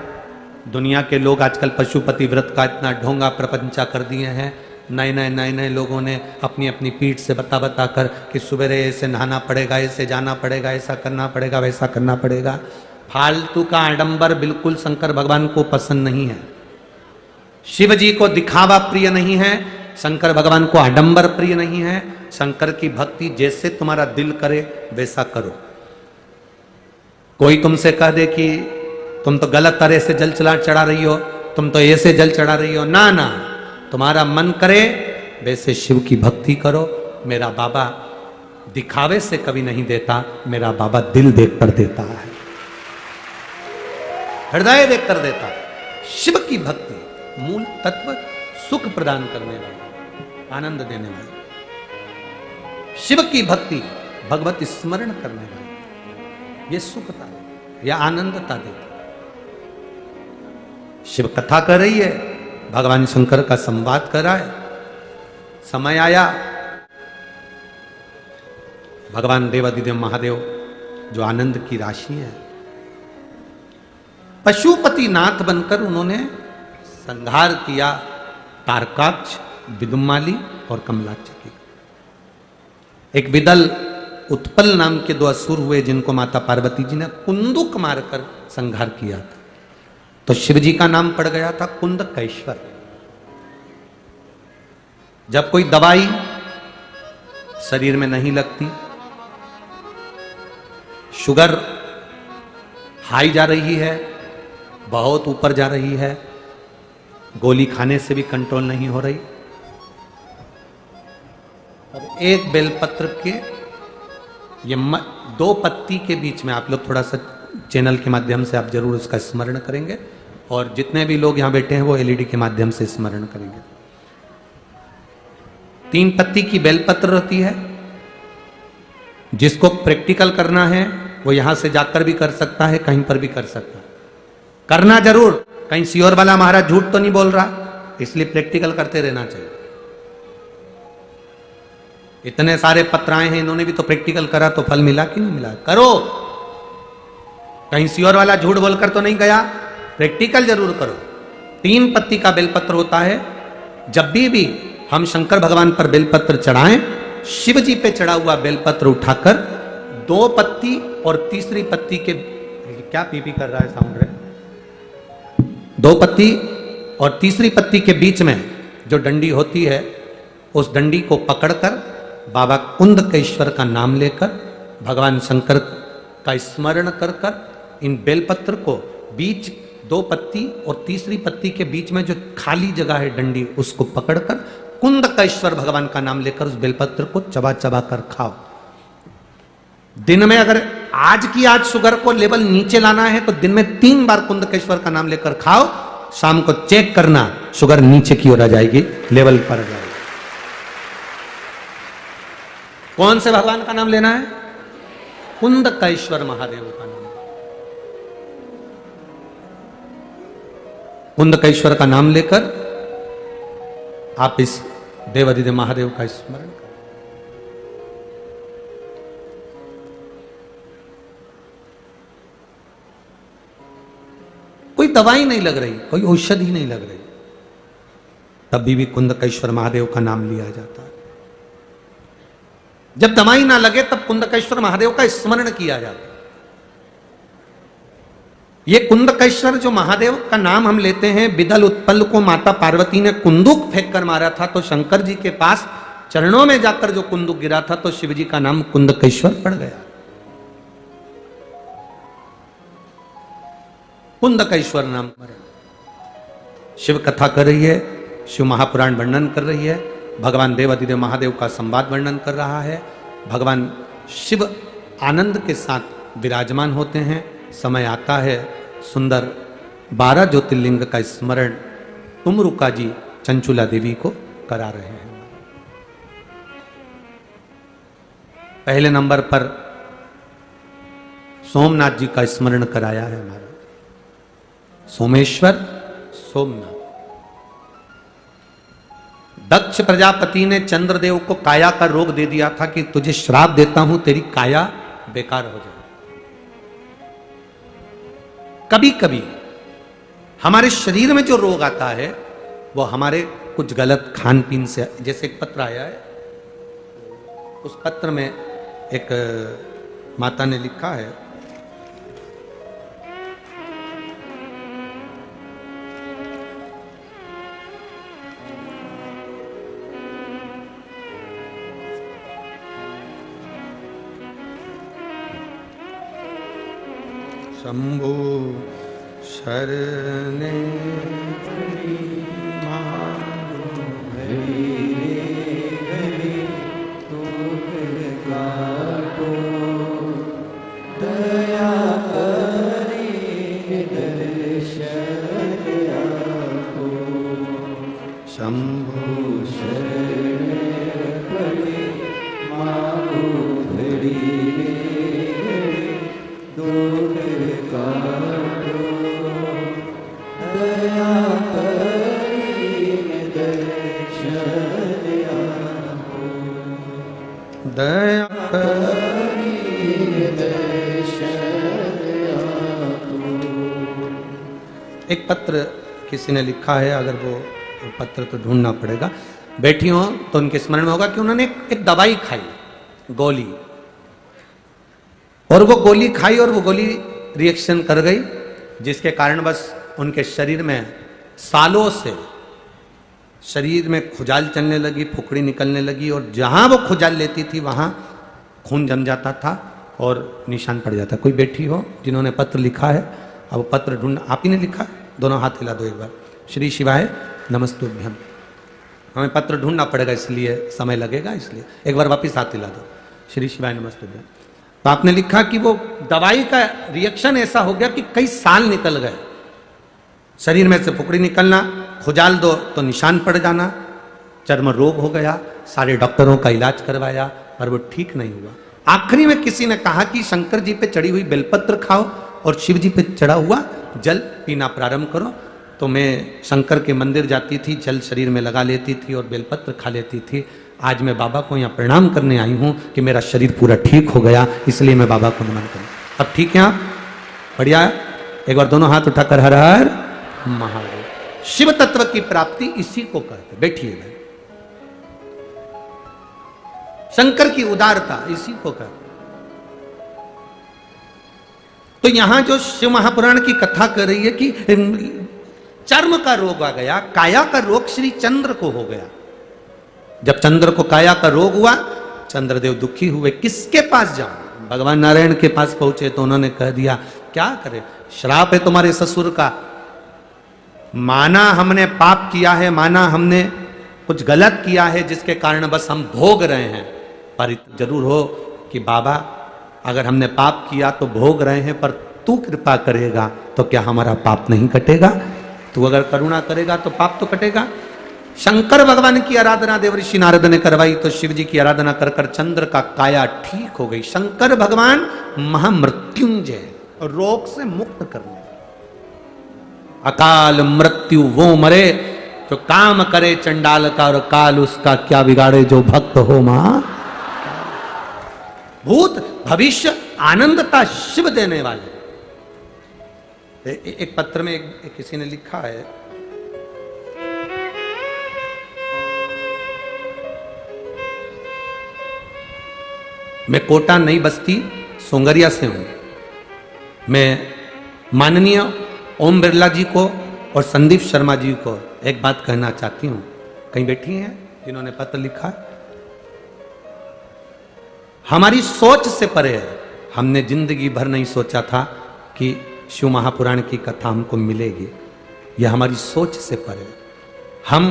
दुनिया के लोग आजकल पशुपति व्रत का इतना ढोंगा प्रपंचा कर दिए हैं। नए लोगों ने अपनी अपनी पीठ से बता कर कि सवेरे ऐसे नहाना पड़ेगा, ऐसे जाना पड़ेगा, ऐसा करना पड़ेगा, वैसा करना पड़ेगा। फालतू का आडंबर बिल्कुल शंकर भगवान को पसंद नहीं है। शिव जी को दिखावा प्रिय नहीं है, शंकर भगवान को आडंबर प्रिय नहीं है। शंकर की भक्ति जैसे तुम्हारा दिल करे वैसा करो। कोई तुमसे कह दे कि तुम तो गलत तरह से जल चढ़ा रही हो, तुम तो ऐसे जल चढ़ा रही हो, ना ना, तुम्हारा मन करे वैसे शिव की भक्ति करो। मेरा बाबा दिखावे से कभी नहीं देता, मेरा बाबा दिल देख कर देता है, हृदय देख कर देता है। शिव की भक्ति मूल तत्व सुख प्रदान करने वाली, आनंद देने वाली। शिव की भक्ति भगवत स्मरण करने वाली, ये सुखता या आनंदता देती। शिव कथा कर रही है, भगवान शंकर का संवाद कर रहा है। समय आया, भगवान देवादिदेव महादेव जो आनंद की राशि है, पशुपति नाथ बनकर उन्होंने संहार किया तारकाक्ष, विदुमाली और कमलाक्ष की। एक विदल उत्पल नाम के 2 असुर हुए जिनको माता पार्वती जी ने कुंदुक मारकर संहार किया था। तो शिव जी का नाम पड़ गया था कुंदकेश्वर। जब कोई दवाई शरीर में नहीं लगती, शुगर हाई जा रही है, बहुत ऊपर जा रही है, गोली खाने से भी कंट्रोल नहीं हो रही, और एक बेलपत्र के ये 2 पत्ती के बीच में, आप लोग थोड़ा सा चैनल के माध्यम से आप जरूर उसका स्मरण करेंगे, और जितने भी लोग यहां बैठे हैं वो एलईडी के माध्यम से स्मरण करेंगे। 3 पत्ती की बेलपत्र रहती है। जिसको प्रैक्टिकल करना है वो यहां से जाकर भी कर सकता है, कहीं पर भी कर सकता है। करना जरूर, कहीं सियोर वाला महाराज झूठ तो नहीं बोल रहा, इसलिए प्रैक्टिकल करते रहना चाहिए। इतने सारे पत्राएं हैं, इन्होंने भी तो प्रैक्टिकल करा, तो फल मिला कि नहीं मिला? करो, कहीं सियोर वाला झूठ बोलकर तो नहीं गया, प्रैक्टिकल जरूर करो। 3 पत्ती का बेलपत्र होता है। जब भी हम शंकर भगवान पर बेलपत्र चढ़ाएं, शिव जी पे चढ़ा हुआ बेलपत्र उठाकर 2 पत्ती और तीसरी पत्ती के, क्या पीपी कर रहा है साउंड रे, 2 पत्ती और तीसरी पत्ती के बीच में जो डंडी होती है, उस डंडी को पकड़कर बाबा कुंदकेश्वर का नाम लेकर, भगवान शंकर का स्मरण कर कर, इन बेलपत्र को बीच 2 पत्ती और तीसरी पत्ती के बीच में जो खाली जगह है डंडी, उसको पकड़कर कुंदकेश्वर भगवान का नाम लेकर उस बेलपत्र को चबा चबा कर खाओ। दिन में अगर आज शुगर को लेवल नीचे लाना है तो दिन में 3 बार कुंदकेश्वर का नाम लेकर खाओ। शाम को चेक करना, शुगर नीचे की ओर आ जाएगी, लेवल पर आ जाएगी। कौन से भगवान का नाम लेना है? कुंदकेश्वर महादेव का नाम। कुंदकेश्वर का नाम लेकर आप इस देवादिदेव महादेव का स्मरण करें। कोई दवाई नहीं लग रही, कोई औषधि नहीं लग रही, तभी भी कुंदकेश्वर महादेव का नाम लिया जाता है। जब दवाई ना लगे तब कुंदकेश्वर महादेव का स्मरण किया जाता है। ये कुंदकेश्वर जो महादेव का नाम हम लेते हैं, विदल उत्पल को माता पार्वती ने कुंदुक फेंक कर मारा था, तो शंकर जी के पास चरणों में जाकर जो कुंदुक गिरा था, तो शिव जी का नाम कुंदकेश्वर पड़ गया। कुंदकेश्वर नाम शिव कथा कर रही है, शिव महापुराण वर्णन कर रही है, भगवान देवादिदेव महादेव का संवाद वर्णन कर रहा है। भगवान शिव आनंद के साथ विराजमान होते हैं। समय आता है, सुंदर 12 ज्योतिर्लिंग का स्मरण तुमरुका जी चंचुला देवी को करा रहे हैं। पहले नंबर पर सोमनाथ जी का स्मरण कराया है हमारा। सोमेश्वर सोमनाथ। दक्ष प्रजापति ने चंद्रदेव को काया का रोग दे दिया था कि तुझे श्राप देता हूं, तेरी काया बेकार हो जाए। कभी कभी हमारे शरीर में जो रोग आता है वो हमारे कुछ गलत खान पीन से, जैसे एक पत्र आया है, उस पत्र में एक माता ने लिखा है, शंभु शरणे दया करी दर्शन आपको, शंभु शरण पड़े मांगो घड़ी दुख काटो। दया करी दर्शन आपको, दया एक पत्र किसी ने लिखा है, अगर वो पत्र तो ढूंढना पड़ेगा। बैठी हो तो उनके स्मरण में होगा कि उन्होंने एक दवाई खाई, गोली, और वो गोली खाई और वो गोली रिएक्शन कर गई, जिसके कारण बस उनके शरीर में सालों से शरीर में खुजाल चलने लगी, फुकड़ी निकलने लगी, और जहां वो खुजाल लेती थी वहां खून जम जाता था और निशान पड़ जाता। कोई बैठी हो जिन्होंने पत्र लिखा है, अब पत्र ढूंढ, आप ही ने लिखा है, दोनों हाथ हिला दो एक बार। श्री शिवाय नमस्तुभ्यम। हमें पत्र ढूंढना पड़ेगा, इसलिए समय लगेगा, इसलिए एक बार वापिस हाथ हिला दो। श्री शिवाय नमस्तुभ्यम। तो आपने लिखा कि वो दवाई का रिएक्शन ऐसा हो गया कि कई साल निकल गए, शरीर में से फुकड़ी निकलना, खुजाल दो तो निशान पड़ जाना, चर्म रोग हो गया, सारे डॉक्टरों का इलाज करवाया पर वो ठीक नहीं हुआ। आखिरी में किसी ने कहा कि शंकर जी पे चढ़ी हुई बेलपत्र खाओ और शिव जी पे चढ़ा हुआ जल पीना प्रारंभ करो। तो मैं शंकर के मंदिर जाती थी, जल शरीर में लगा लेती थी और बेलपत्र खा लेती थी। आज मैं बाबा को यहाँ प्रणाम करने आई हूँ कि मेरा शरीर पूरा ठीक हो गया, इसलिए मैं बाबा को नमन करूँ। अब ठीक है आप? बढ़िया। एक बार दोनों हाथ उठाकर हर हर महादेव। शिव तत्व की प्राप्ति इसी को कहते। बैठिए, शंकर की उदारता इसी को कहते। तो यहां जो शिव महापुराण की कथा कर रही है कि चर्म का रोग आ गया, काया का रोग श्री चंद्र को हो गया। जब चंद्र को काया का रोग हुआ, चंद्रदेव दुखी हुए, किसके पास जाऊं? भगवान नारायण के पास पहुंचे तो उन्होंने कह दिया क्या करे, श्राप है तुम्हारे ससुर का, माना हमने पाप किया है, माना हमने कुछ गलत किया है जिसके कारण बस हम भोग रहे हैं, पर जरूर हो कि बाबा अगर हमने पाप किया तो भोग रहे हैं, पर तू कृपा करेगा तो क्या हमारा पाप नहीं कटेगा? तू अगर करुणा करेगा तो पाप तो कटेगा। शंकर भगवान की आराधना देवऋषि नारद ने करवाई तो शिव जी की आराधना कर कर चंद्र का काया ठीक हो गई। शंकर भगवान महामृत्युंजय, रोग से मुक्त करने, अकाल मृत्यु वो मरे जो काम करे चंडाल का, और काल उसका क्या बिगाड़े जो भक्त हो मां। भूत भविष्य आनंदता शिव देने वाले। एक पत्र में एक किसी ने लिखा है, मैं कोटा नई बस्ती सोंगरिया से हूं। मैं माननीय ओम बिरला जी को और संदीप शर्मा जी को एक बात कहना चाहती हूं। कहीं बैठी हैं जिन्होंने पत्र लिखा, हमारी सोच से परे है। हमने जिंदगी भर नहीं सोचा था कि शिव महापुराण की कथा हमको मिलेगी, यह हमारी सोच से परे। हम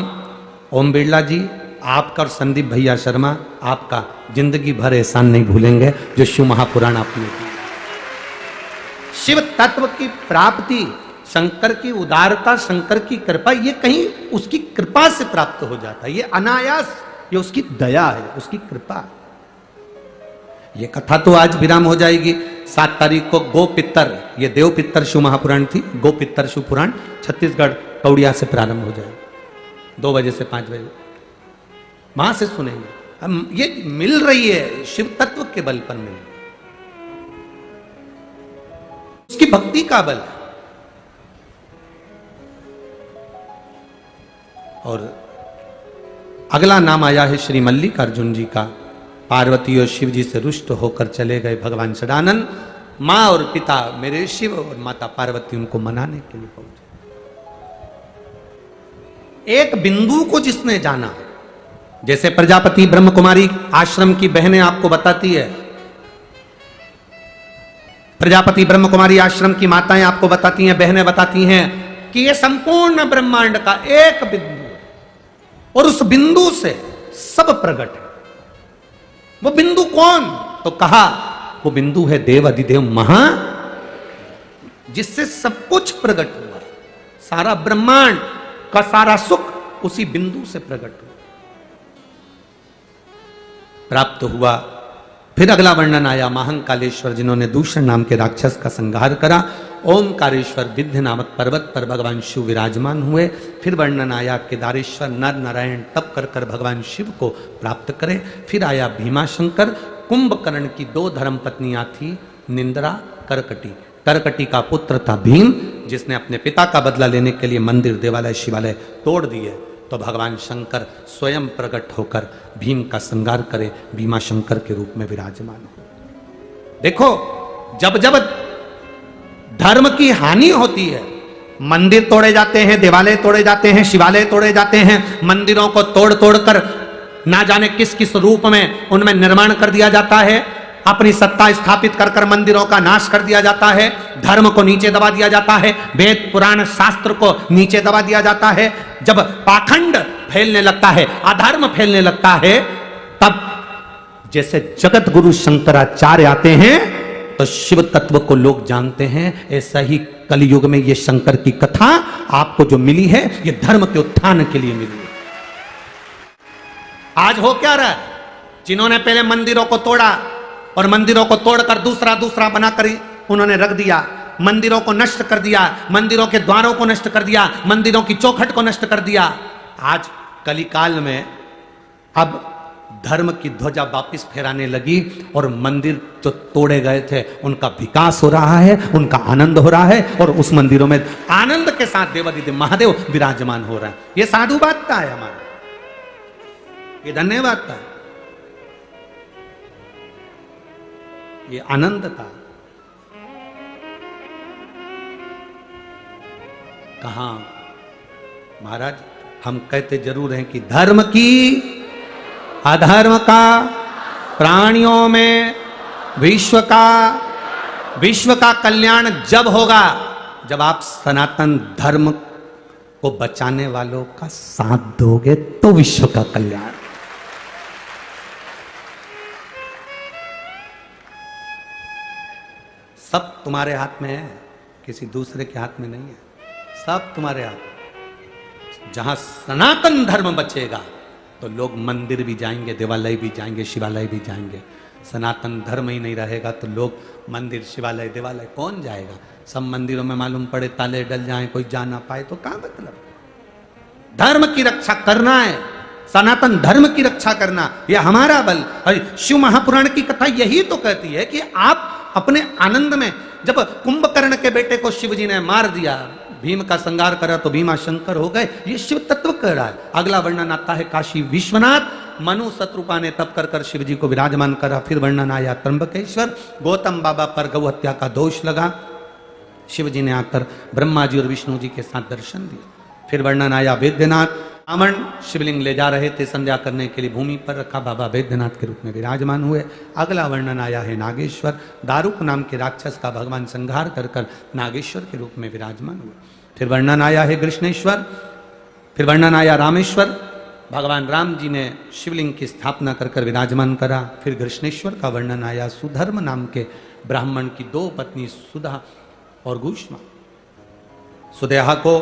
ओम बिरला जी, आपका और संदीप भैया शर्मा, आपका जिंदगी भर एहसान नहीं भूलेंगे जो शिव महापुराण आपने दिया। शिव तत्व की प्राप्ति, शंकर की उदारता, शंकर की कृपा, ये कहीं उसकी कृपा से प्राप्त हो जाता है। ये अनायास, ये उसकी दया है, उसकी कृपा। ये कथा तो आज विराम हो जाएगी, 7 तारीख को गो पित्तर, ये देव पित्तर शिव महापुराण थी, गो पित्तर शिव पुराण छत्तीसगढ़ कौड़िया से प्रारंभ हो जाए 2 बजे से 5 बजे, वहां से सुनेंगे। हम ये मिल रही है शिव तत्व के बल पर मिल रही, उसकी भक्ति का बल है। और अगला नाम आया है श्री मल्लिकार्जुन जी का। पार्वती और शिव जी से रुष्ट होकर चले गए भगवान सदानंद। मां और पिता मेरे शिव और माता पार्वती उनको मनाने के लिए पहुंचे। एक बिंदु को जिसने जाना, जैसे प्रजापति ब्रह्म कुमारी आश्रम की बहनें आपको बताती है, प्रजापति ब्रह्म कुमारी आश्रम की माताएं आपको बताती हैं, बहनें बताती हैं कि यह संपूर्ण ब्रह्मांड का एक बिंदु है और उस बिंदु से सब प्रकट है। वो बिंदु कौन? तो कहा वो बिंदु है देव अधिदेव महा, जिससे सब कुछ प्रकट हुआ। सारा ब्रह्मांड का सारा सुख उसी बिंदु से प्रकट हुआ, प्राप्त हुआ। फिर अगला वर्णन आया महाकालेश्वर, जिन्होंने दूषण नाम के राक्षस का संहार करा। ओमकारेश्वर विद्य नामक पर्वत पर भगवान शिव विराजमान हुए। फिर वर्णन आया केदारेश्वर नर नारायण तप कर कर भगवान शिव को प्राप्त करे। फिर आया भीमाशंकर, कुंभकर्ण की 2 धर्म पत्नियां थी, निंद्रा करकटी। करकटी का पुत्र था भीम, जिसने अपने पिता का बदला लेने के लिए मंदिर देवालय शिवालय तोड़ दिए। तो भगवान शंकर स्वयं प्रकट होकर भीम का संहार करे, भीमाशंकर के रूप में विराजमान हो। देखो, जब जब धर्म की हानि होती है, मंदिर तोड़े जाते हैं, देवालय तोड़े जाते हैं, शिवालय तोड़े जाते हैं, मंदिरों को तोड़ तोड़ कर ना जाने किस किस रूप में उनमें निर्माण कर दिया जाता है, अपनी सत्ता स्थापित कर कर मंदिरों का नाश कर दिया जाता है, धर्म को नीचे दबा दिया जाता है, वेद पुराण शास्त्र को नीचे दबा दिया जाता है। जब पाखंड फैलने लगता है, अधर्म फैलने लगता है, तब जैसे जगत गुरु शंकराचार्य आते हैं तो शिव तत्व को लोग जानते हैं। ऐसा ही कलयुग में ये शंकर की कथा आपको जो मिली है, ये धर्म के उत्थान के लिए मिली है। आज हो क्या रहा है? जिन्होंने पहले मंदिरों को तोड़ा और मंदिरों को तोड़कर दूसरा दूसरा बनाकर उन्होंने रख दिया, मंदिरों को नष्ट कर दिया, मंदिरों के द्वारों को नष्ट कर दिया, मंदिरों की चौखट को नष्ट कर दिया। आज कलिकाल में अब धर्म की ध्वजा वापिस फहराने लगी और मंदिर जो तोड़े गए थे उनका विकास हो रहा है, उनका आनंद हो रहा है और उस मंदिरों में आनंद के साथ देवादिदेव महादेव विराजमान हो रहा है। ये साधुवादता है हमारा, ये धन्यवादता है, ये आनंदता। कहां महाराज, हम कहते जरूर हैं कि धर्म की अधर्म का, प्राणियों में विश्व का कल्याण जब होगा जब आप सनातन धर्म को बचाने वालों का साथ दोगे, तो विश्व का कल्याण। सब तुम्हारे हाथ में है, किसी दूसरे के हाथ में नहीं है, सब तुम्हारे हाथ। जहां सनातन धर्म बचेगा तो लोग मंदिर भी जाएंगे, देवालय भी जाएंगे, शिवालय भी जाएंगे। सनातन धर्म ही नहीं रहेगा तो लोग मंदिर, शिवालय, देवालय कौन जाएगा? सब मंदिरों में मालूम पड़े ताले डल जाएं, कोई जा ना पाए, तो कहां मतलब? धर्म की रक्षा करना है, सनातन धर्म की रक्षा करना, यह हमारा बल। शिव महापुराण की कथा यही तो कहती है कि आप अपने आनंद में, जब कुंभकर्ण के बेटे को शिव जी ने मार दिया, भीम का संहार करा तो भीमा शंकर हो गए, ये शिव तत्व कह रहा है। अगला वर्णन आता है काशी विश्वनाथ, मनु शत्रुपा ने तप कर कर शिव जी को विराजमान करा। फिर वर्णन आया त्र्यंबकेश्वर, गौतम बाबा पर गौ हत्या का दोष लगा, शिव जी ने आकर ब्रह्मा जी और विष्णु जी के साथ दर्शन दिए। फिर वर्णन आया वैद्यनाथ, ब्राह्मण शिवलिंग ले जा रहे थे संध्या करने के लिए, भूमि पर रखा, बाबा वैद्यनाथ के रूप में विराजमान हुए। अगला वर्णन आया है नागेश्वर, दारुक नाम के राक्षस का भगवान संहार कर कर नागेश्वर के रूप में विराजमान हुए। फिर वर्णन आया है कृष्णेश्वर, फिर वर्णन आया रामेश्वर, भगवान राम जी ने शिवलिंग की स्थापना कर कर विराजमान करा। फिर कृष्णेश्वर का वर्णन आया, सुधर्म नाम के ब्राह्मण की 2 पत्नी सुधा और घूष्मा। सुदेहा को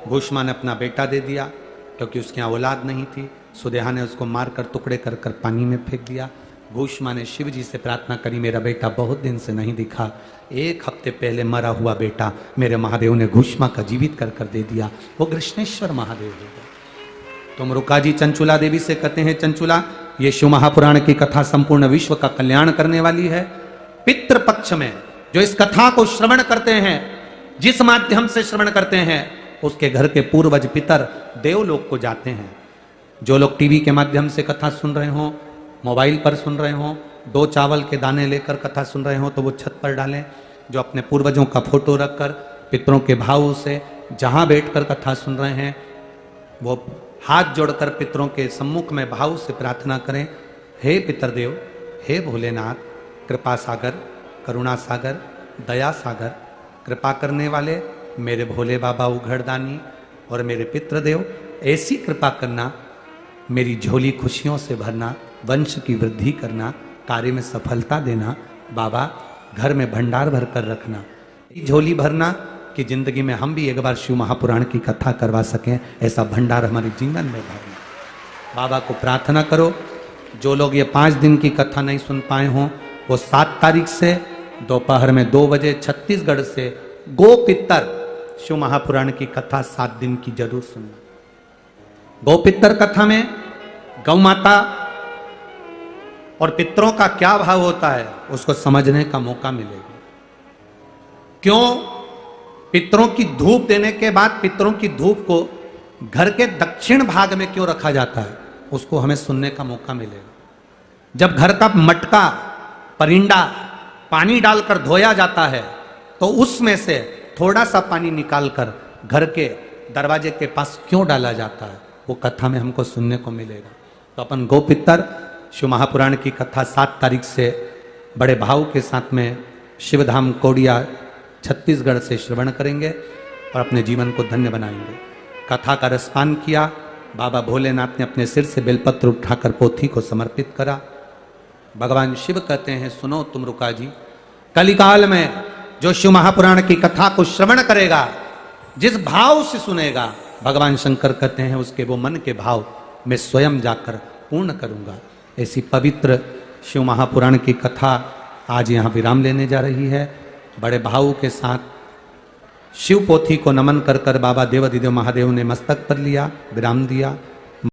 घूष्मा ने अपना बेटा दे दिया क्योंकि उसके यहाँ औलाद नहीं थी। सुदेहा ने उसको मारकर टुकड़े कर कर पानी में फेंक दिया। घूष्मा ने शिव जी से प्रार्थना करी, मेरा बेटा बहुत दिन से नहीं दिखा, 1 हफ्ते पहले मरा हुआ बेटा मेरे महादेव ने घूष्मा का जीवित कर कर दे दिया, वो कृष्णेश्वर महादेव हो गए। तो मरुका जी चंचुला देवी से कहते हैं, चंचुला ये शिव महापुराण की कथा संपूर्ण विश्व का कल्याण करने वाली है। पितृपक्ष में जो इस कथा को श्रवण करते हैं, जिस माध्यम से श्रवण करते हैं, उसके घर के पूर्वज पितर देवलोक को जाते हैं। जो लोग टीवी के माध्यम से कथा सुन रहे हो, मोबाइल पर सुन रहे हो, 2 चावल के दाने लेकर कथा सुन रहे हो तो वो छत पर डालें। जो अपने पूर्वजों का फोटो रखकर पितरों के भाव से जहां बैठकर कथा सुन रहे हैं, वो हाथ जोड़कर पितरों के सम्मुख में भाव से प्रार्थना करें, हे पितरदेव, हे भोलेनाथ, कृपा सागर, करुणा सागर, दया सागर, कृपा करने वाले मेरे भोले बाबा उघड़दानी और मेरे पितृदेव, ऐसी कृपा करना, मेरी झोली खुशियों से भरना, वंश की वृद्धि करना, कार्य में सफलता देना, बाबा घर में भंडार भर कर रखना, झोली भरना कि जिंदगी में हम भी एक बार शिव महापुराण की कथा करवा सकें, ऐसा भंडार हमारे जीवन में भरना। बाबा को प्रार्थना करो। जो लोग ये 5 दिन की कथा नहीं सुन पाए हों, वो 7 तारीख से दोपहर में 2 बजे छत्तीसगढ़ से गो पितर शिव महापुराण की कथा 7 दिन की जरूर सुनना। गौ पितर कथा में गौ माता और पितरों का क्या भाव होता है उसको समझने का मौका मिलेगा। क्यों पितरों की धूप देने के बाद पितरों की धूप को घर के दक्षिण भाग में क्यों रखा जाता है, उसको हमें सुनने का मौका मिलेगा। जब घर का मटका परिंडा पानी डालकर धोया जाता है तो उसमें से थोड़ा सा पानी निकालकर घर के दरवाजे के पास क्यों डाला जाता है, वो कथा में हमको सुनने को मिलेगा। तो अपन गोपितर शिव महापुराण की कथा 7 तारीख से बड़े भाव के साथ में शिवधाम कोडिया छत्तीसगढ़ से श्रवण करेंगे और अपने जीवन को धन्य बनाएंगे। कथा का रसपान किया। बाबा भोलेनाथ ने अपने सिर से बेलपत्र उठाकर पोथी को समर्पित करा। भगवान शिव कहते हैं, सुनो तुम रुका जी, कलिकाल में जो शिव महापुराण की कथा को श्रवण करेगा, जिस भाव से सुनेगा, भगवान शंकर कहते हैं उसके वो मन के भाव मैं स्वयं जाकर पूर्ण करूंगा। ऐसी पवित्र शिव महापुराण की कथा आज यहाँ विराम लेने जा रही है। बड़े भाव के साथ शिव पोथी को नमन कर कर बाबा देवाधिदेव महादेव ने मस्तक पर लिया, विराम दिया।